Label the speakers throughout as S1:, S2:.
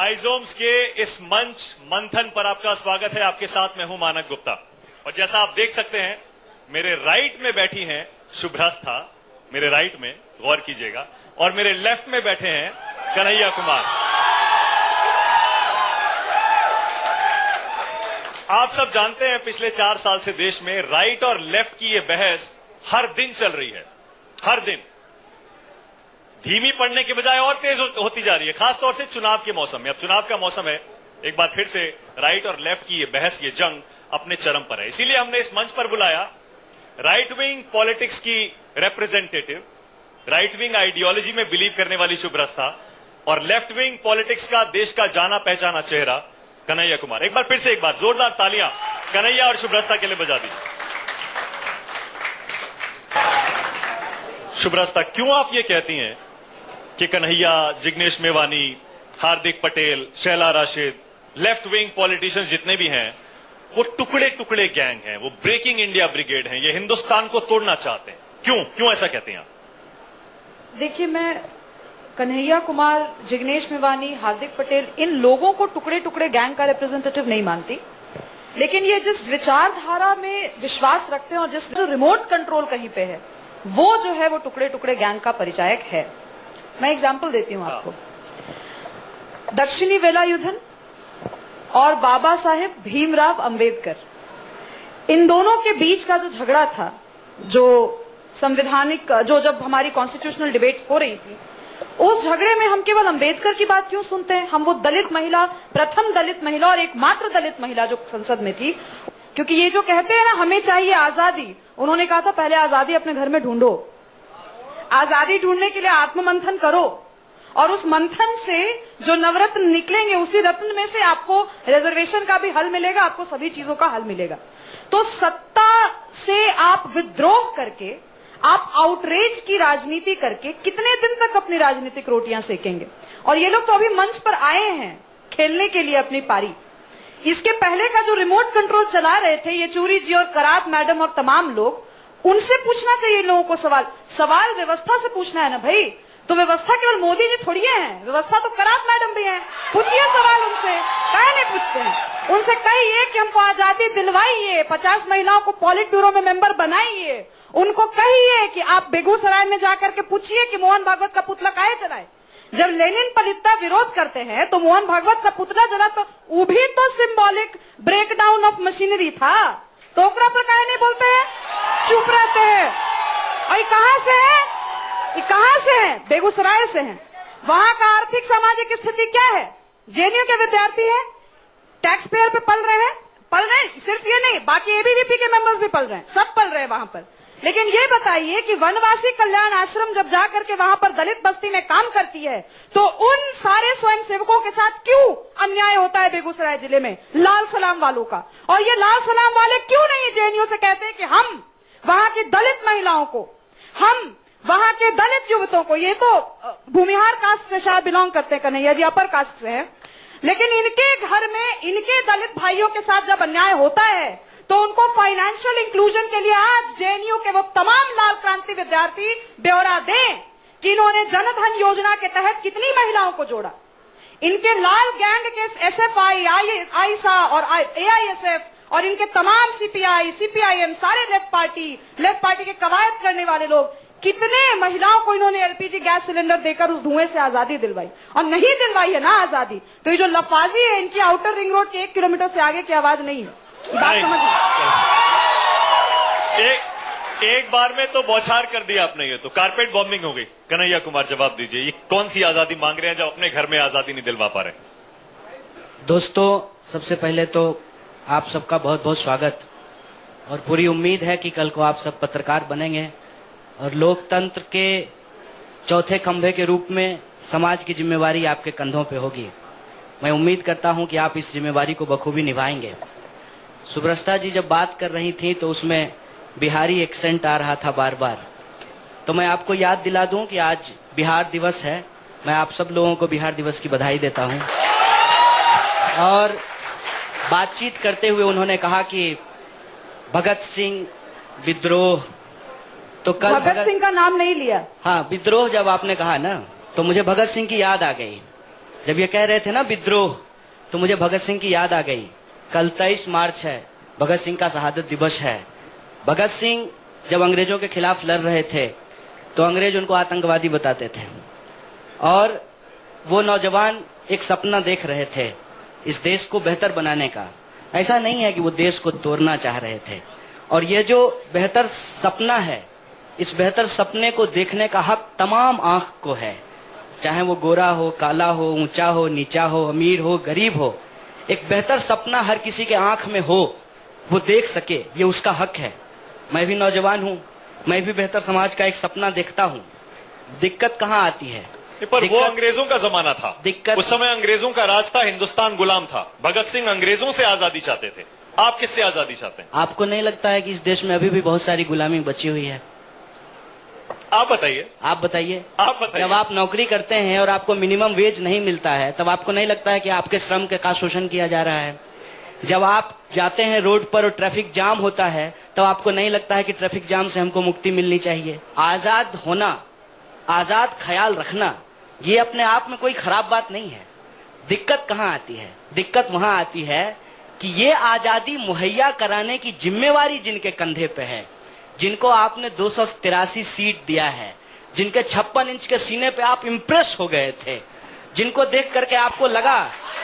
S1: आइजोम्स के इस मंच मंथन पर आपका स्वागत है। आपके साथ मैं हूं मानक गुप्ता और जैसा आप देख सकते हैं मेरे राइट में बैठी हैं शुभ्रस्था, मेरे राइट में गौर कीजिएगा, और मेरे लेफ्ट में बैठे हैं कन्हैया कुमार। आप सब जानते हैं पिछले 4 साल से देश में राइट और लेफ्ट की ये बहस हर दिन चल रही है, हर दिन धीमी पड़ने के बजाय और तेज होती जा रही है, खासतौर से चुनाव के मौसम में। अब चुनाव का मौसम है, एक बार फिर से राइट और लेफ्ट की ये बहस, ये जंग अपने चरम पर है। इसीलिए हमने इस मंच पर बुलाया राइट विंग पॉलिटिक्स की रिप्रेजेंटेटिव, राइट विंग आइडियोलॉजी में बिलीव करने वाली शुभ्रस्था और लेफ्ट विंग पॉलिटिक्स का देश का जाना पहचाना चेहरा कन्हैया कुमार। एक बार फिर से एक बार जोरदार तालियां कन्हैया और शुभ्रस्था के लिए बजा दीजिए। शुभ्रस्था, क्यों आप ये कहती हैं कि Kanhaiya, Jignesh Mevani, Hardik Patel, Shehla Rashid, left wing politicians जितने भी हैं वो टुकड़े टुकड़े गैंग हैं, वो ब्रेकिंग इंडिया ब्रिगेड हैं, ये हिंदुस्तान को तोड़ना चाहते हैं? क्यों ऐसा कहते हैं आप?
S2: देखिए, मैं कन्हैया कुमार, जिग्नेश मेवानी, हार्दिक पटेल, इन लोगों को टुकड़े टुकड़े गैंग का रिप्रेजेंटेटिव नहीं मानती, लेकिन ये जिस विचारधारा में विश्वास रखते हैं और जिस रिमोट कंट्रोल कहीं पे है, वो जो है वो टुकड़े टुकड़े गैंग का परिचायक है। मैं एग्जाम्पल देती हूँ आपको। दक्षिणी वेलायुधन और बाबा साहेब भीमराव अंबेडकर, इन दोनों के बीच का जो झगड़ा था, जो संवैधानिक, जो जब हमारी कॉन्स्टिट्यूशनल डिबेट्स हो रही थी, उस झगड़े में हम केवल अंबेडकर की बात क्यों सुनते हैं? हम वो दलित महिला, प्रथम दलित महिला और एकमात्र दलित महिला जो संसद में थी, क्योंकि ये जो कहते हैं ना हमें चाहिए आजादी, उन्होंने कहा था पहले आजादी अपने घर में ढूंढो, आजादी ढूंढने के लिए आत्ममंथन करो और उस मंथन से जो नवरत्न निकलेंगे उसी रत्न में से आपको रिजर्वेशन का भी हल मिलेगा, आपको सभी चीजों का हल मिलेगा। तो सत्ता से आप विद्रोह करके, आप आउटरेज की राजनीति करके कितने दिन तक अपनी राजनीतिक रोटियां सेकेंगे? और ये लोग तो अभी मंच पर आए हैं खेलने के लिए अपनी पारी। इसके पहले का जो रिमोट कंट्रोल चला रहे थे येचूरी जी और करात मैडम और तमाम लोग, उनसे पूछना चाहिए लोगों को सवाल व्यवस्था से पूछना है ना भाई। तो व्यवस्था केवल मोदी जी थोड़ी है, व्यवस्था तो करात मैडम भी हैं। पूछिए सवाल उनसे, काहे नहीं पूछते हैं? उनसे कहिए कि हमको आजादी दिलवाइए, 50 महिलाओं को पॉलिट ब्यूरो में मेंबर बनाइए। उनको कहिए कि आप बेगूसराय में जाकर के पूछिए कि मोहन भागवत का पुतला काहे जलाए। जब लेनिन पलित्ता विरोध करते हैं तो मोहन भागवत का पुतला जला, तो वो भी तो सिंबॉलिक ब्रेकडाउन ऑफ मशीनरी था, तो ओकरा पर काहे नहीं बोलते हैं, चुप रहते हैं? और ये कहां से है? ये कहां से है? बेगूसराय से हैं। वहां का आर्थिक सामाजिक स्थिति क्या है? जेएनयू के विद्यार्थी हैं, टैक्स पेयर पे पल रहे हैं, सिर्फ ये नहीं, बाकी एबीवीपी के मेंबर्स भी पल रहे हैं, सब पल रहे हैं वहां पर। लेकिन ये बताइए कि वनवासी कल्याण आश्रम जब जाकर के वहां पर दलित बस्ती में काम करती है, तो उन सारे स्वयं सेवकों के साथ क्यों अन्याय होता है बेगूसराय जिले में लाल सलाम वालों का? और ये लाल सलाम वाले क्यों नहीं जेएनयू से कहते हैं कि हम वहां की दलित महिलाओं को, हम वहां के दलित युवकों को, ये तो भूमिहार कास्ट से शायद बिलोंग करते हैं कन्हैया जी, अपर कास्ट से है, लेकिन इनके घर में इनके दलित भाइयों के साथ जब अन्याय होता है तो उनको फाइनेंशियल इंक्लूजन के लिए आज जेएनयू के वो तमाम लाल क्रांति विद्यार्थी ब्यौरा दें कि इन्होंने जनधन योजना के तहत कितनी महिलाओं को जोड़ा। इनके लाल गैंग के एसएफआई, आईसा और एआईएसएफ और इनके तमाम सीपीआई, सीपीआईएम, सारे लेफ्ट पार्टी के कवायद करने वाले लोग, कितने महिलाओं को इन्होंने एलपीजी गैस सिलेंडर देकर उस धुएं से आजादी दिलवाई। और नहीं दिलवाई है ना आजादी, तो ये जो लफाजी है इनकी आउटर रिंग रोड के 1 किलोमीटर से आगे की आवाज नहीं है। बात समझिए।
S1: एक बार में तो बौछार कर दिया आपने, ये तो कारपेट बॉम्बिंग हो गई। कन्हैया कुमार, जवाब दीजिए, ये कौन सी आजादी मांग रहे हैं जब अपने घर में आजादी नहीं दिलवा पा रहे?
S3: दोस्तों, सबसे पहले तो आप सबका बहुत बहुत स्वागत, और पूरी उम्मीद है कि कल को आप सब पत्रकार बनेंगे और लोकतंत्र के चौथे खंभे के रूप में समाज की जिम्मेवारी आपके कंधों पे होगी। मैं उम्मीद करता हूं कि आप इस जिम्मेवारी को बखूबी निभाएंगे। शुभ्रस्था जी जब बात कर रही थी तो उसमें बिहारी एक्सेंट आ रहा था बार बार, तो मैं आपको याद दिला दूं कि आज बिहार दिवस है। मैं आप सब लोगों को बिहार दिवस की बधाई देता हूं। और बातचीत करते हुए उन्होंने कहा कि भगत सिंह विद्रोह, तो कल
S2: भगत सिंह का नाम नहीं लिया।
S3: हाँ, विद्रोह जब आपने कहा ना तो मुझे भगत सिंह की याद आ गई। जब ये कह रहे थे ना विद्रोह, तो मुझे भगत सिंह की याद आ गई। कल 23 मार्च है, भगत सिंह का शहादत दिवस है। भगत सिंह जब अंग्रेजों के खिलाफ लड़ रहे थे तो अंग्रेज उनको आतंकवादी बताते थे, और वो नौजवान एक सपना देख रहे थे इस देश को बेहतर बनाने का। ऐसा नहीं है कि वो देश को तोड़ना चाह रहे थे, और ये जो बेहतर सपना है, इस बेहतर सपने को देखने का हक तमाम आंख को है, चाहे वो गोरा हो, काला हो, ऊंचा हो, नीचा हो, अमीर हो, गरीब हो। एक बेहतर सपना हर किसी के आंख में हो, वो देख सके, ये उसका हक है। मैं भी नौजवान हूँ, मैं भी बेहतर समाज का एक सपना देखता हूँ। दिक्कत कहाँ आती है?
S1: पर वो अंग्रेजों का जमाना था,
S3: दिक्कत
S1: उस समय अंग्रेजों का राज था, हिंदुस्तान गुलाम था। भगत सिंह अंग्रेजों से आजादी चाहते थे, आप किससे आजादी चाहते हैं?
S3: आपको नहीं लगता है कि इस देश में अभी भी बहुत सारी गुलामी बची हुई है?
S1: आप बताइए।
S3: आप बताइए।
S1: आप बताइए।
S3: जब आप नौकरी करते हैं और आपको मिनिमम वेज नहीं मिलता है, तब आपको नहीं लगता है कि आपके श्रम का शोषण किया जा रहा है? जब आप जाते हैं रोड पर और ट्रैफिक जाम होता है, तब आपको नहीं लगता है कि ट्रैफिक जाम से हमको मुक्ति मिलनी चाहिए? आजाद होना, आजाद ख्याल रखना, ये अपने आप में कोई खराब बात नहीं है। दिक्कत कहाँ आती है? दिक्कत वहां आती है कि ये आजादी मुहैया कराने की जिम्मेवारी जिनके कंधे पे है, जिनको आपने 283 सीट दिया है, जिनके 56 इंच के सीने पे आप इंप्रेस हो गए थे, जिनको देख करके आपको लगा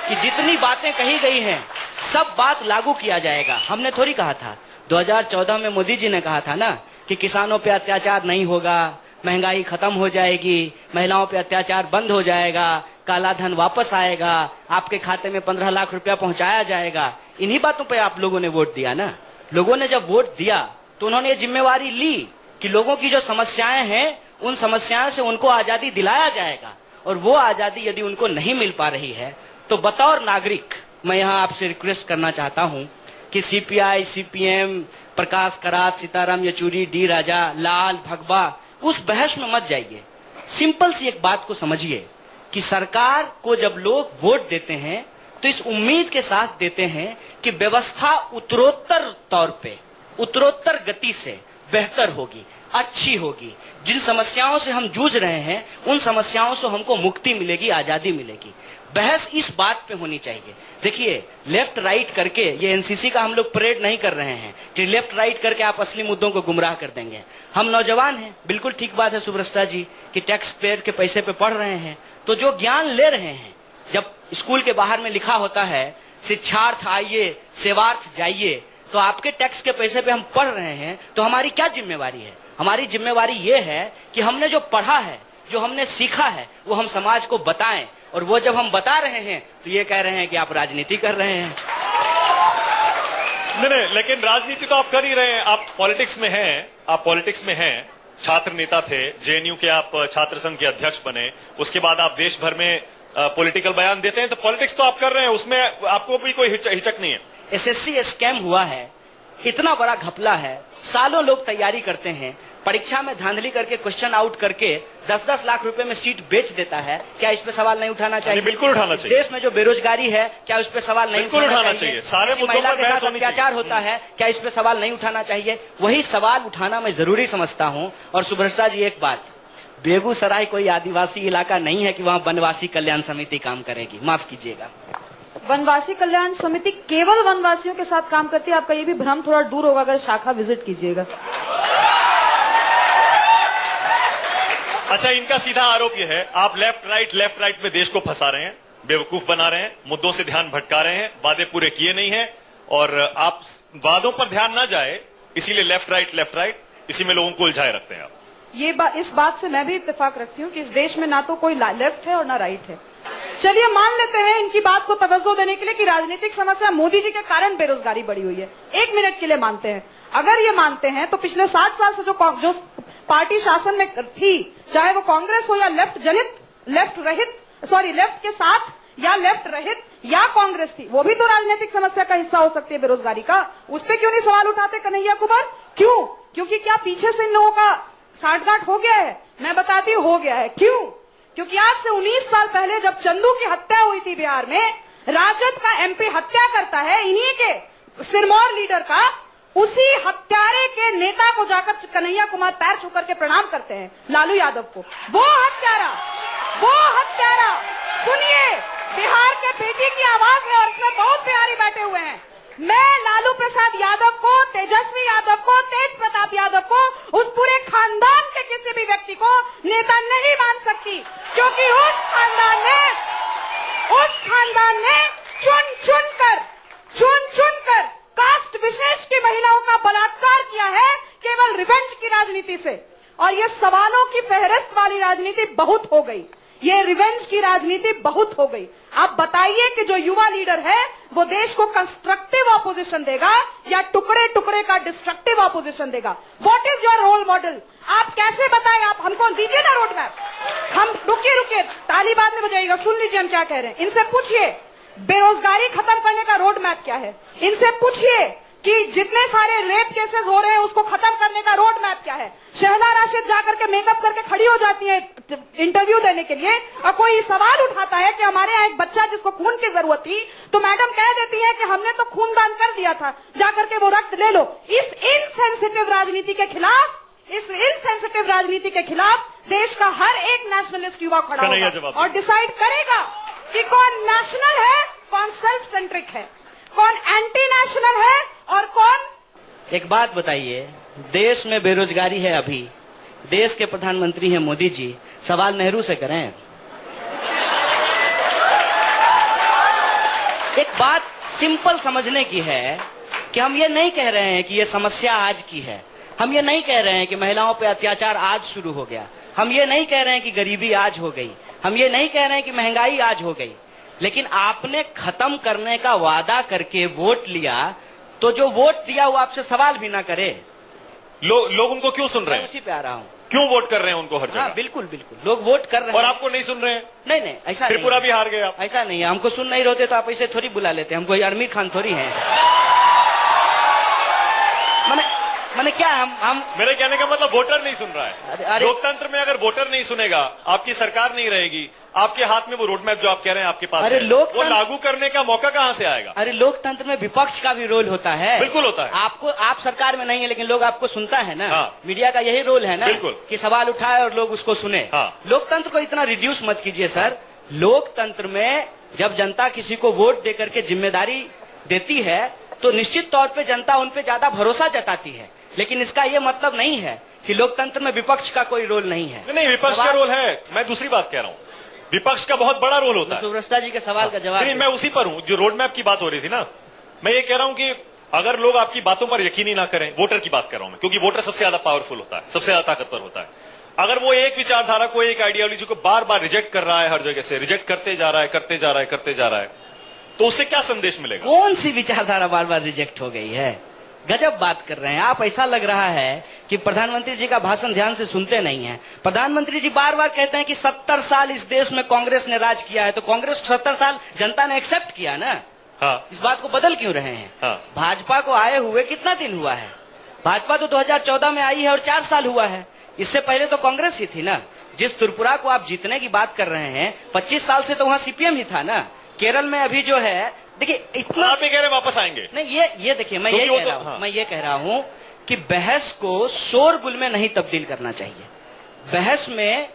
S3: कि जितनी बातें कही गई हैं सब बात लागू किया जाएगा। हमने थोड़ी कहा था, 2014 में मोदी जी ने कहा था ना कि किसानों पे अत्याचार नहीं होगा, महंगाई खत्म हो जाएगी, महिलाओं पे अत्याचार बंद हो जाएगा, काला धन वापस आएगा, आपके खाते में 15 लाख रुपया पहुंचाया जाएगा। इन्हीं बातों पे आप लोगों ने वोट दिया ना। लोगों ने जब वोट दिया तो उन्होंने ये जिम्मेवारी ली कि लोगों की जो समस्याएं हैं, उन समस्याओं से उनको आजादी दिलाया जाएगा। और वो आजादी यदि उनको नहीं मिल पा रही है, तो बतौर नागरिक मैं यहाँ आपसे रिक्वेस्ट करना चाहता हूँ कि सीपीआई, सीपीएम, प्रकाश करात, सीताराम येचुरी, डी राजा, लाल, भगवा, उस बहस में मत जाइए। सिंपल सी एक बात को समझिए कि सरकार को जब लोग वोट देते हैं तो इस उम्मीद के साथ देते हैं कि व्यवस्था उत्तरोत्तर तौर पे, उत्तरोत्तर गति से बेहतर होगी, अच्छी होगी। जिन समस्याओं से हम जूझ रहे हैं, उन समस्याओं से हमको मुक्ति मिलेगी, आजादी मिलेगी। बहस इस बात पे होनी चाहिए। देखिए, लेफ्ट राइट करके, ये एनसीसी का हम लोग परेड नहीं कर रहे हैं कि लेफ्ट राइट करके आप असली मुद्दों को गुमराह कर देंगे। हम नौजवान हैं, बिल्कुल ठीक बात है सुब्रता जी कि टैक्स पेयर के पैसे पे पढ़ रहे हैं, तो जो ज्ञान ले रहे हैं, जब स्कूल के बाहर में लिखा होता है शिक्षार्थ आइए सेवार्थ जाइए, तो आपके टैक्स के पैसे पे हम पढ़ रहे हैं, तो हमारी क्या जिम्मेवारी है? हमारी जिम्मेवारी ये है कि हमने जो पढ़ा है, जो हमने सीखा है, वो हम समाज को बताएं। और वो जब हम बता रहे हैं तो ये कह रहे हैं कि आप राजनीति कर रहे हैं।
S1: नहीं, लेकिन राजनीति तो आप कर ही रहे हैं। आप पॉलिटिक्स में हैं, आप पॉलिटिक्स में हैं, छात्र नेता थे, जेएनयू के आप छात्र संघ के अध्यक्ष बने, उसके बाद आप देश भर में पॉलिटिकल बयान देते हैं, तो पॉलिटिक्स तो आप कर रहे हैं, उसमें आपको भी कोई हिचक नहीं है।
S3: एसएससी स्कैम हुआ है, इतना बड़ा घपला है, सालों लोग तैयारी करते हैं, परीक्षा में धांधली करके क्वेश्चन आउट करके 10-10 लाख रुपए में सीट बेच देता है। क्या इस पे सवाल नहीं उठाना चाहिए?
S1: बिल्कुल उठाना चाहिए।
S3: देश में जो बेरोजगारी है, क्या उस पे सवाल नहीं उठाना चाहिए?
S1: सारे
S3: महिला के साथ अत्याचार होता है, क्या इस पे सवाल नहीं उठाना चाहिए? वही सवाल उठाना मैं जरूरी समझता हूँ। और सुब्रता जी, एक बात, बेगूसराय कोई आदिवासी इलाका नहीं है कि वहाँ वनवासी कल्याण समिति काम करेगी, माफ कीजिएगा।
S2: वनवासी कल्याण समिति केवल वनवासियों के साथ काम करती है, आपका ये भी भ्रम थोड़ा दूर होगा अगर शाखा विजिट कीजिएगा।
S1: अच्छा, इनका सीधा आरोप यह है, आप लेफ्ट राइट में देश को फंसा रहे हैं, बेवकूफ बना रहे हैं, मुद्दों से ध्यान भटका रहे हैं, वादे पूरे किए नहीं हैं, और आप वादों पर ध्यान ना जाए, इसीलिए लेफ्ट राइट इसी में लोगों को उलझाए रखते हैं आप।
S2: इस बात से मैं भी इत्तेफाक रखती हूँ कि इस देश में ना तो कोई लेफ्ट है और ना राइट है। चलिए मान लेते हैं इनकी बात को तवज्जो देने के लिए कि राजनीतिक समस्या मोदी जी के कारण बेरोजगारी बढ़ी हुई है। 1 मिनट के लिए मानते हैं। अगर ये मानते हैं तो पिछले 60 साल से जो पार्टी शासन में थी, चाहे वो कांग्रेस हो या लेफ्ट के साथ या लेफ्ट रहित या कांग्रेस थी, वो भी तो राजनीतिक समस्या का हिस्सा हो सकती है बेरोजगारी का। उस पर क्यों नहीं सवाल उठाते कन्हैया कुमार? क्यों? क्योंकि क्या पीछे से इन लोगों का साठगांठ हो गया है? मैं बताती हूँ, हो गया है। क्यों? क्योंकि आज से 19 साल पहले जब चंदू की हत्या हुई थी बिहार में, राजद का एमपी हत्या करता है इन्हीं के सिरमौर लीडर का, उसी हत्यारे के नेता को जाकर कन्हैया कुमार पैर छूकर के प्रणाम करते हैं, लालू यादव को। वो हत्यारा सुनिए, बिहार के बेटी की आवाज है और इसमें बहुत बिहारी बैठे हुए हैं। मैं लालू प्रसाद यादव को, तेजस्वी यादव को, तेज प्रताप यादव को, उस पूरे खानदान के किसी भी व्यक्ति को नेता नहीं मान सकती, क्योंकि उस खानदान ने चुन चुन कर कास्ट विशेष की महिलाओं का बलात्कार किया है, केवल रिवेंज की राजनीति से। और ये सवालों की फहरिस्त वाली राजनीति बहुत हो गई, ये रिवेंज की राजनीति बहुत हो गई। आप बताइए कि जो युवा लीडर है वो देश को कंस्ट्रक्टिव ऑपोजिशन देगा या टुकड़े टुकड़े का destructive opposition what? Is your role रोल मॉडल? आप कैसे बताएं? आप हमको दीजिए ना रोड मैप। हम रुकिए, ताली बाद में बजाइएगा, सुन लीजिए हम क्या कह रहे हैं। इनसे पूछिए बेरोजगारी खत्म करने का रोड मैप क्या है। इनसे पूछिए कि जितने सारे रेप केसेस हो रहे हैं उसको खत्म करने का रोड मैप क्या है। शहला राशिद जाकर के मेकअप करके खड़ी हो जाती है इंटरव्यू देने के लिए, और कोई सवाल उठाता है कि हमारे यहाँ एक बच्चा जिसको खून की जरूरत थी, तो मैडम कह देती है कि हमने तो खून दान कर दिया था, जाकर के वो रक्त ले लो। इस इनसेंसिटिव राजनीति के खिलाफ देश का हर एक नेशनलिस्ट युवा खड़ा होगा और डिसाइड करेगा कि कौन नेशनल है, कौन सेल्फ सेंट्रिक है, कौन एंटी नेशनल है और कौन।
S3: एक बात बताइए, देश में बेरोजगारी है, अभी देश के प्रधानमंत्री हैं मोदी जी, सवाल नेहरू से करें। एक बात सिंपल समझने की है कि हम ये नहीं कह रहे हैं कि ये समस्या आज की है, हम ये नहीं कह रहे हैं कि महिलाओं पे अत्याचार आज शुरू हो गया, हम ये नहीं कह रहे हैं कि गरीबी आज हो गई, हम ये नहीं कह रहे हैं कि महंगाई आज हो गई, लेकिन आपने खत्म करने का वादा करके वोट लिया, तो जो वोट दिया वो आपसे सवाल भी ना करे।
S1: लोग उनको क्यों सुन रहे हैं?
S3: उसी पे आ रहा हूँ,
S1: क्यों वोट कर रहे हैं उनको हर जगह?
S3: हाँ, बिल्कुल बिल्कुल, लोग वोट कर रहे हैं
S1: और आपको नहीं सुन रहे हैं?
S3: नहीं, ऐसा
S1: त्रिपुरा भी हार गए आप।
S3: ऐसा नहीं है, हमको सुन नहीं रहे तो आप ऐसे थोड़ी बुला लेते, हम कोई आमिर खान थोड़ी हैं। मैंने क्या हम
S1: मेरे कहने का मतलब वोटर नहीं सुन रहा है।
S3: अरे
S1: लोकतंत्र में अगर वोटर नहीं सुनेगा, आपकी सरकार नहीं रहेगी, आपके हाथ में वो रोड मैप जो आप कह रहे हैं आपके पास
S3: अरे
S1: है, वो लागू करने का मौका कहां से आएगा?
S3: अरे लोकतंत्र में विपक्ष का भी रोल होता है।
S1: बिल्कुल होता है।
S3: आप सरकार में नहीं है लेकिन लोग आपको सुनता है ना।
S1: हाँ।
S3: मीडिया का यही रोल है ना,
S1: बिल्कुल,
S3: कि सवाल उठाए और लोग उसको सुने।
S1: हाँ।
S3: लोकतंत्र को इतना रिड्यूस मत कीजिए सर। लोकतंत्र में जब जनता किसी को वोट देकर के जिम्मेदारी देती है तो निश्चित तौर पर जनता उन पर ज्यादा भरोसा जताती है, लेकिन इसका यह मतलब नहीं है कि लोकतंत्र में विपक्ष का कोई रोल नहीं है।
S1: नहीं, विपक्ष का रोल है। मैं दूसरी बात कह रहा हूं, विपक्ष का बहुत बड़ा रोल होता है।
S3: सुब्रता जी के सवाल का जवाब
S1: नहीं, मैं उसी पर हूं जो रोड मैप की बात हो रही थी ना। मैं ये कह रहा हूं कि अगर लोग आपकी बातों पर यकीन ही ना करें, वोटर की बात कर रहा हूं मैं, क्योंकि वोटर सबसे ज्यादा पावरफुल होता है, सबसे ज्यादा ताकतवर होता है। अगर वो एक विचारधारा को, एक आइडियोलॉजी को बार बार रिजेक्ट कर रहा है, हर जगह से रिजेक्ट करते जा रहा है, तो उससे क्या संदेश मिलेगा?
S3: कौन सी विचारधारा बार बार रिजेक्ट हो गई है? गजब बात कर रहे हैं आप। ऐसा लग रहा है कि प्रधानमंत्री जी का भाषण ध्यान से सुनते नहीं हैं। प्रधानमंत्री जी बार बार कहते हैं कि 70 साल इस देश में कांग्रेस ने राज किया है, तो कांग्रेस को 70 साल जनता ने एक्सेप्ट किया ना।
S1: हाँ।
S3: इस बात को बदल क्यों रहे हैं?
S1: हाँ।
S3: भाजपा को आए हुए कितना दिन हुआ है? भाजपा तो 2014 में आई है और 4 साल हुआ है। इससे पहले तो कांग्रेस ही थी ना। जिस त्रिपुरा को आप जीतने की बात कर रहे हैं, 25 साल से तो वहाँ सीपीएम ही था ना। केरल में अभी जो है, देखिए इतना
S1: आप ही कह रहे वापस आएंगे।
S3: नहीं, ये देखिए, मैं ये कह रहा हूं कि बहस को शोरगुल में नहीं तब्दील करना चाहिए। बहस में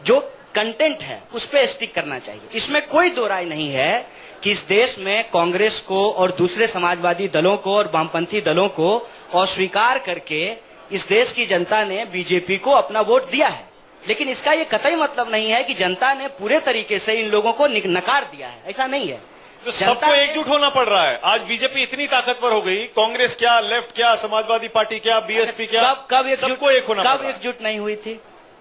S3: जो कंटेंट है उस पर स्टिक करना चाहिए। इसमें कोई दो राय नहीं है कि इस देश में कांग्रेस को और दूसरे समाजवादी दलों को और वामपंथी दलों को अस्वीकार करके इस देश की जनता ने बीजेपी को अपना वोट दिया है, लेकिन इसका ये कतई मतलब नहीं है कि जनता ने पूरे तरीके से इन लोगों को नकार दिया है। ऐसा नहीं है।
S1: तो सबको एकजुट होना पड़ रहा है। आज बीजेपी इतनी ताकतवर हो गई, कांग्रेस क्या, लेफ्ट क्या, समाजवादी पार्टी क्या, बीएसपी क्या, सबको एक होना।
S3: कब एकजुट नहीं हुई थी?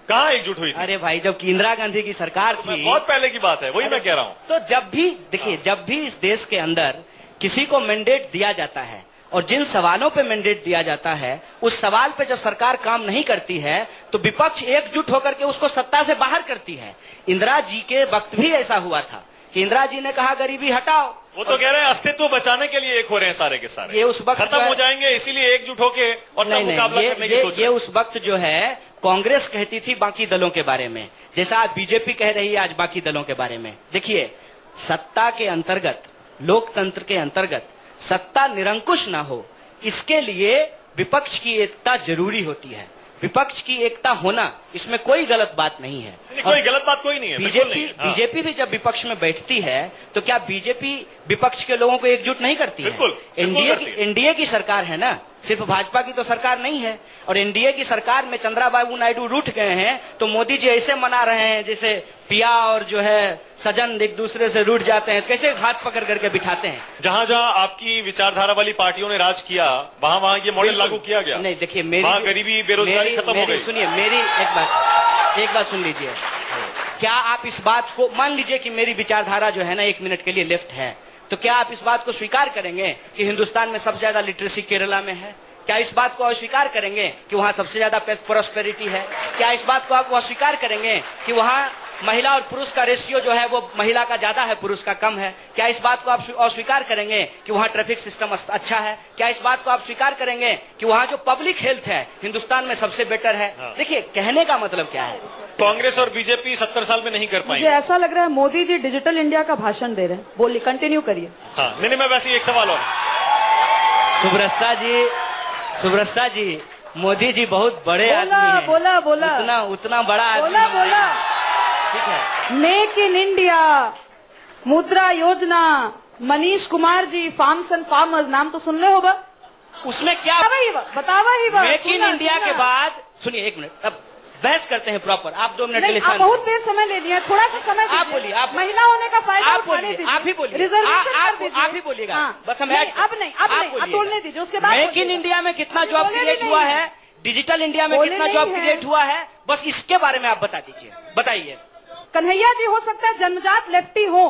S1: कहाँ एकजुट हुई थी?
S3: अरे भाई, जब इंदिरा गांधी की सरकार थी,
S1: बहुत पहले की बात है, वही मैं कह रहा हूँ।
S3: तो जब भी देखिए, जब भी इस देश के अंदर किसी को मैंडेट दिया जाता है और जिन सवालों पे मैंडेट दिया जाता है, उस सवाल पे जब सरकार काम नहीं करती है तो विपक्ष एकजुट होकर के उसको सत्ता से बाहर करती है। इंदिरा जी के वक्त भी ऐसा हुआ था कि इंदिरा जी ने कहा गरीबी हटाओ।
S1: वो तो कह रहे हैं अस्तित्व बचाने के लिए एक हो रहे हैं सारे के सारे।
S3: ये उस वक्त
S1: खत्म हो जाएंगे, इसीलिए एकजुट होके और मुकाबला करने की सोच।
S3: ये उस वक्त जो है कांग्रेस कहती थी बाकी दलों के बारे में, जैसा आज बीजेपी कह रही है आज बाकी दलों के बारे में। देखिए, सत्ता के अंतर्गत, लोकतंत्र के अंतर्गत सत्ता निरंकुश ना हो, इसके लिए विपक्ष की एकता जरूरी होती है। विपक्ष की एकता होना, इसमें कोई गलत बात नहीं है।
S1: कोई गलत बात कोई नहीं है।
S3: बीजेपी भी जब विपक्ष में बैठती है तो क्या बीजेपी विपक्ष के लोगों को एकजुट नहीं करती है?
S1: बिल्कुल,
S3: एनडीए की सरकार है ना, सिर्फ भाजपा की तो सरकार नहीं है। और एनडीए की सरकार में चंद्राबाबू नायडू रूठ गए हैं तो मोदी जी ऐसे मना रहे हैं जैसे पिया और जो है सजन एक दूसरे से रूठ जाते हैं, कैसे हाथ पकड़ करके बिठाते हैं।
S1: जहां जहां आपकी विचारधारा वाली पार्टियों ने राज किया वहां वहां ये मॉडल लागू किया गया।
S3: नहीं देखिए, मेरी
S1: वहां गरीबी बेरोजगारी खत्म हो गई।
S3: सुनिए मेरी एक बात सुन लीजिए। क्या आप इस बात को मान लीजिए कि मेरी विचारधारा जो है ना 1 मिनट के लिए लेफ्ट है, तो क्या आप इस बात को स्वीकार करेंगे कि हिंदुस्तान में सबसे ज्यादा लिटरेसी केरला में है? क्या इस बात को अस्वीकार करेंगे कि वहां सबसे ज्यादा प्रोस्पेरिटी है? क्या इस बात को आप अस्वीकार करेंगे कि वहां महिला और पुरुष का रेशियो जो है वो महिला का ज्यादा है, पुरुष का कम है? क्या इस बात को आप अस्वीकार करेंगे कि वहां ट्रैफिक सिस्टम अच्छा है? क्या इस बात को आप स्वीकार करेंगे कि वहां जो पब्लिक हेल्थ है हिंदुस्तान में सबसे बेटर है? देखिए, कहने का मतलब क्या है,
S1: कांग्रेस और बीजेपी 70 साल में नहीं कर पाई।
S2: मुझे ऐसा लग रहा है मोदी जी डिजिटल इंडिया का भाषण दे रहे हैं। बोलिए, कंटिन्यू करिए।
S1: हाँ, नहीं, मैं वैसे ही एक सवाल और।
S3: सुब्रस्ता जी, मोदी जी बहुत बड़े आदमी हैं।
S2: बोला
S3: उतना बड़ा आदमी
S2: बोला
S3: ठीक है।
S2: मेक इन इंडिया, मुद्रा योजना, Manish Kumar ji, farms and farmers, नाम तो सुन ले होगा।
S3: उसमें क्या
S2: बतावा ही
S3: मेक इन इंडिया के बाद, सुनिए 1 मिनट, अब बहस करते हैं प्रॉपर। आप 2 मिनट के लिए
S2: आप बहुत देर समय ले लिया, थोड़ा सा समय
S3: आप बोलिए। आप
S2: महिला होने का फायदा उठाने दीजिए।
S3: आप ही बोलिए,
S2: रिजर्वेशन कर दीजिए।
S3: आप ही बोलिएगा।
S2: हाँ,
S3: बस हम
S2: अब बोलने दीजिए, उसके बाद
S3: मेक इन इंडिया में कितना जॉब क्रिएट हुआ है, डिजिटल इंडिया में कितना जॉब क्रिएट हुआ है, बस इसके बारे में आप बता दीजिए, बताइए।
S2: कन्हैया जी हो सकता है जन्मजात लेफ्टी हो,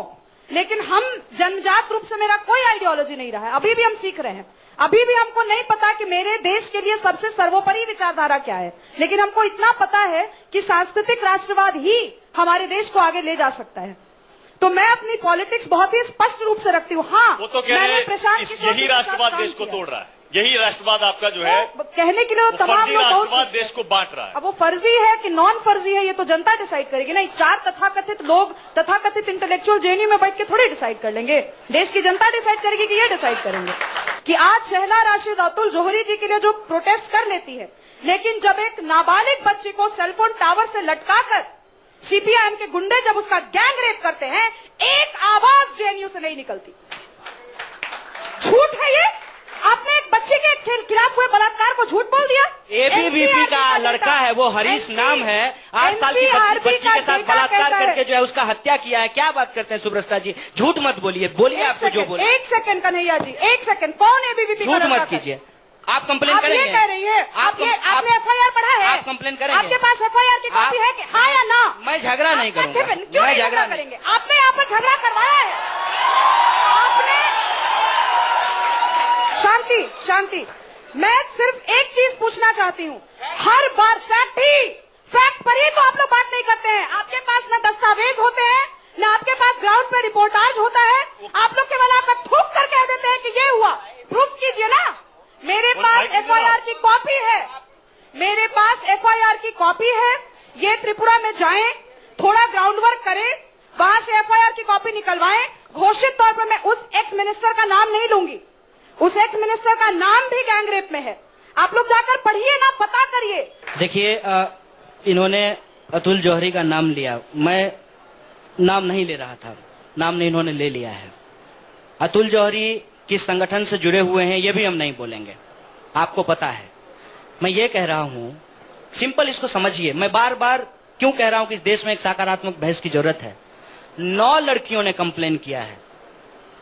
S2: लेकिन हम जन्मजात रूप से मेरा कोई आइडियोलॉजी नहीं रहा है। अभी भी हम सीख रहे हैं, अभी भी हमको नहीं पता कि मेरे देश के लिए सबसे सर्वोपरि विचारधारा क्या है, लेकिन हमको इतना पता है कि सांस्कृतिक राष्ट्रवाद ही हमारे देश को आगे ले जा सकता है। तो मैं अपनी पॉलिटिक्स बहुत ही स्पष्ट रूप से रखती हूँ। हाँ,
S1: वो तो कह रहे हैं यही राष्ट्रवाद देश को तोड़ रहा है, यही राष्ट्रवाद आपका जो है
S2: कहने के लिए तमाम लोग
S1: राष्ट्रवाद देश को बांट रहा है।
S2: अब वो फर्जी है कि नॉन फर्जी है, ये तो जनता डिसाइड करेगी। नहीं, 4 तथाकथित लोग, तथाकथित इंटेलेक्चुअल जेएनयू में बैठ के थोड़े डिसाइड कर लेंगे। देश की जनता डिसाइड करेगी कि ये डिसाइड करेंगे कि आज शहला राशिद, अतुल जोहरी जी के लिए जो प्रोटेस्ट कर लेती है, लेकिन जब एक नाबालिग बच्ची को सेलफोन टावर से लटकाकर सीपीआईएम के गुंडे जब उसका गैंग रेप करते हैं, एक आवाज जेएनयू से नहीं निकलती। झूठ है ये। आपने एक बच्चे के खिलाफ हुए बलात्कार को झूठ बोल दिया।
S3: एबीवीपी का लड़का है, वो हरीश नाम है, 8 साल की बच्ची के साथ बलात्कार करके जो है उसका हत्या किया है। क्या बात करते हैं सुब्रस्ता जी, झूठ मत बोलिए, बोलिए आपको जो बोलिए।
S2: 1 सेकंड कन्हैया जी, 1 सेकंड, कौन एबीवीपी?
S3: झूठ मत कीजिए, आप कंप्लेन करेंगे।
S2: आप ये कह रही है, आपने एफआईआर पढ़ा है?
S3: आप कंप्लेन करेंगे?
S2: आपके पास एफआईआर की कॉपी है कि हाँ या ना?
S3: मैं झगड़ा नहीं करूंगा।
S2: क्यों नहीं झगड़ा करेंगे? आपने यहाँ पर झगड़ा करवाया है। आपने शांति, मैं सिर्फ एक चीज पूछना चाहती हूँ। हर बार फैक्ट पर ही तो आप लोग बात नहीं करते हैं। आपके पास न दस्तावेज होते हैं, न आपके पास ग्राउंड पे रिपोर्टाज होता है। आप लोग केवल आकर थूक कर कह देते हैं कि ये हुआ। प्रूफ कीजिए ना। मेरे पास एफआईआर की कॉपी है, मेरे पास एफआईआर की कॉपी है। ये त्रिपुरा में जाएं, थोड़ा ग्राउंड वर्क करें, वहां से एफआईआर की कॉपी निकलवाएं। घोषित तौर पर मैं उस एक्स मिनिस्टर का नाम नहीं लूंगी, उस एक्स मिनिस्टर का नाम भी गैंगरेप में है। आप लोग जाकर पढ़िए ना, पता करिए।
S3: देखिए, इन्होंने अतुल जौहरी का नाम लिया, मैं नाम नहीं ले रहा था, नाम ने इन्होंने ले लिया है। अतुल जौहरी किस संगठन से जुड़े हुए हैं ये भी हम नहीं बोलेंगे, आपको पता है। मैं ये कह रहा हूं, सिंपल इसको समझिए। मैं बार बार क्यों कह रहा हूं कि इस देश में एक सकारात्मक बहस की जरूरत है। 9 लड़कियों ने कंप्लेन किया है।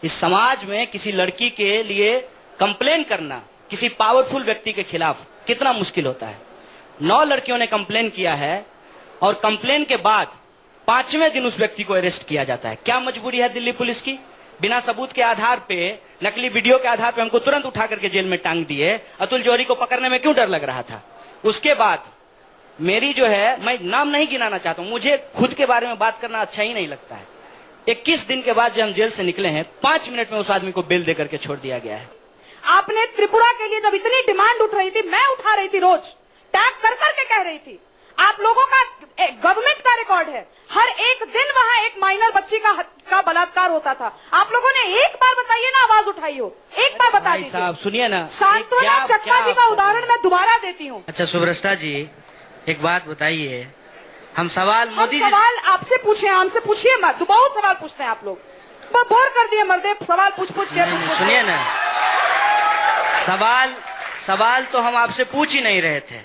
S3: इस समाज में किसी लड़की के लिए कंप्लेन करना किसी पावरफुल व्यक्ति के खिलाफ कितना मुश्किल होता है। 9 लड़कियों ने कंप्लेन किया है और कंप्लेन के बाद 5वें दिन उस व्यक्ति को अरेस्ट किया जाता है। क्या मजबूरी है दिल्ली पुलिस की? बिना सबूत के आधार पे, नकली वीडियो के आधार पे हमको तुरंत उठा करके जेल में टांग दिए। अतुल जौहरी को पकड़ने में क्यों डर लग रहा था? उसके बाद मेरी जो है, मैं नाम नहीं गिनाना चाहता हूं, मुझे खुद के बारे में बात करना अच्छा ही नहीं लगता है। 21 दिन के बाद जब हम जेल से निकले हैं, 5 मिनट में उस आदमी को बेल देकर के छोड़ दिया गया है।
S2: आपने त्रिपुरा के लिए जब इतनी डिमांड उठ रही थी, मैं उठा रही थी, रोज टैग कर करके कह रही थी। आप लोगों का गवर्नमेंट का रिकॉर्ड है, हर एक दिन वहां एक माइनर बच्ची का बलात्कार होता था। आप लोगों ने एक बार बताइए ना, आवाज उठाई हो, एक बार बता दीजिए।
S3: साहब सुनिए ना,
S2: सांत्वना चकमा जी का उदाहरण मैं दोबारा देती हूँ।
S3: अच्छा सुब्रता जी, एक बात बताइए, हम सवाल
S2: हम
S3: मोदी जी
S2: सवाल आपसे पूछे, हमसे पूछिए मत। बहुत सवाल पूछते हैं आप लोग, बोर कर दिए मर्दे, सवाल पूछ के
S3: सुनिए ना, सवाल तो हम आपसे पूछ ही नहीं रहे थे।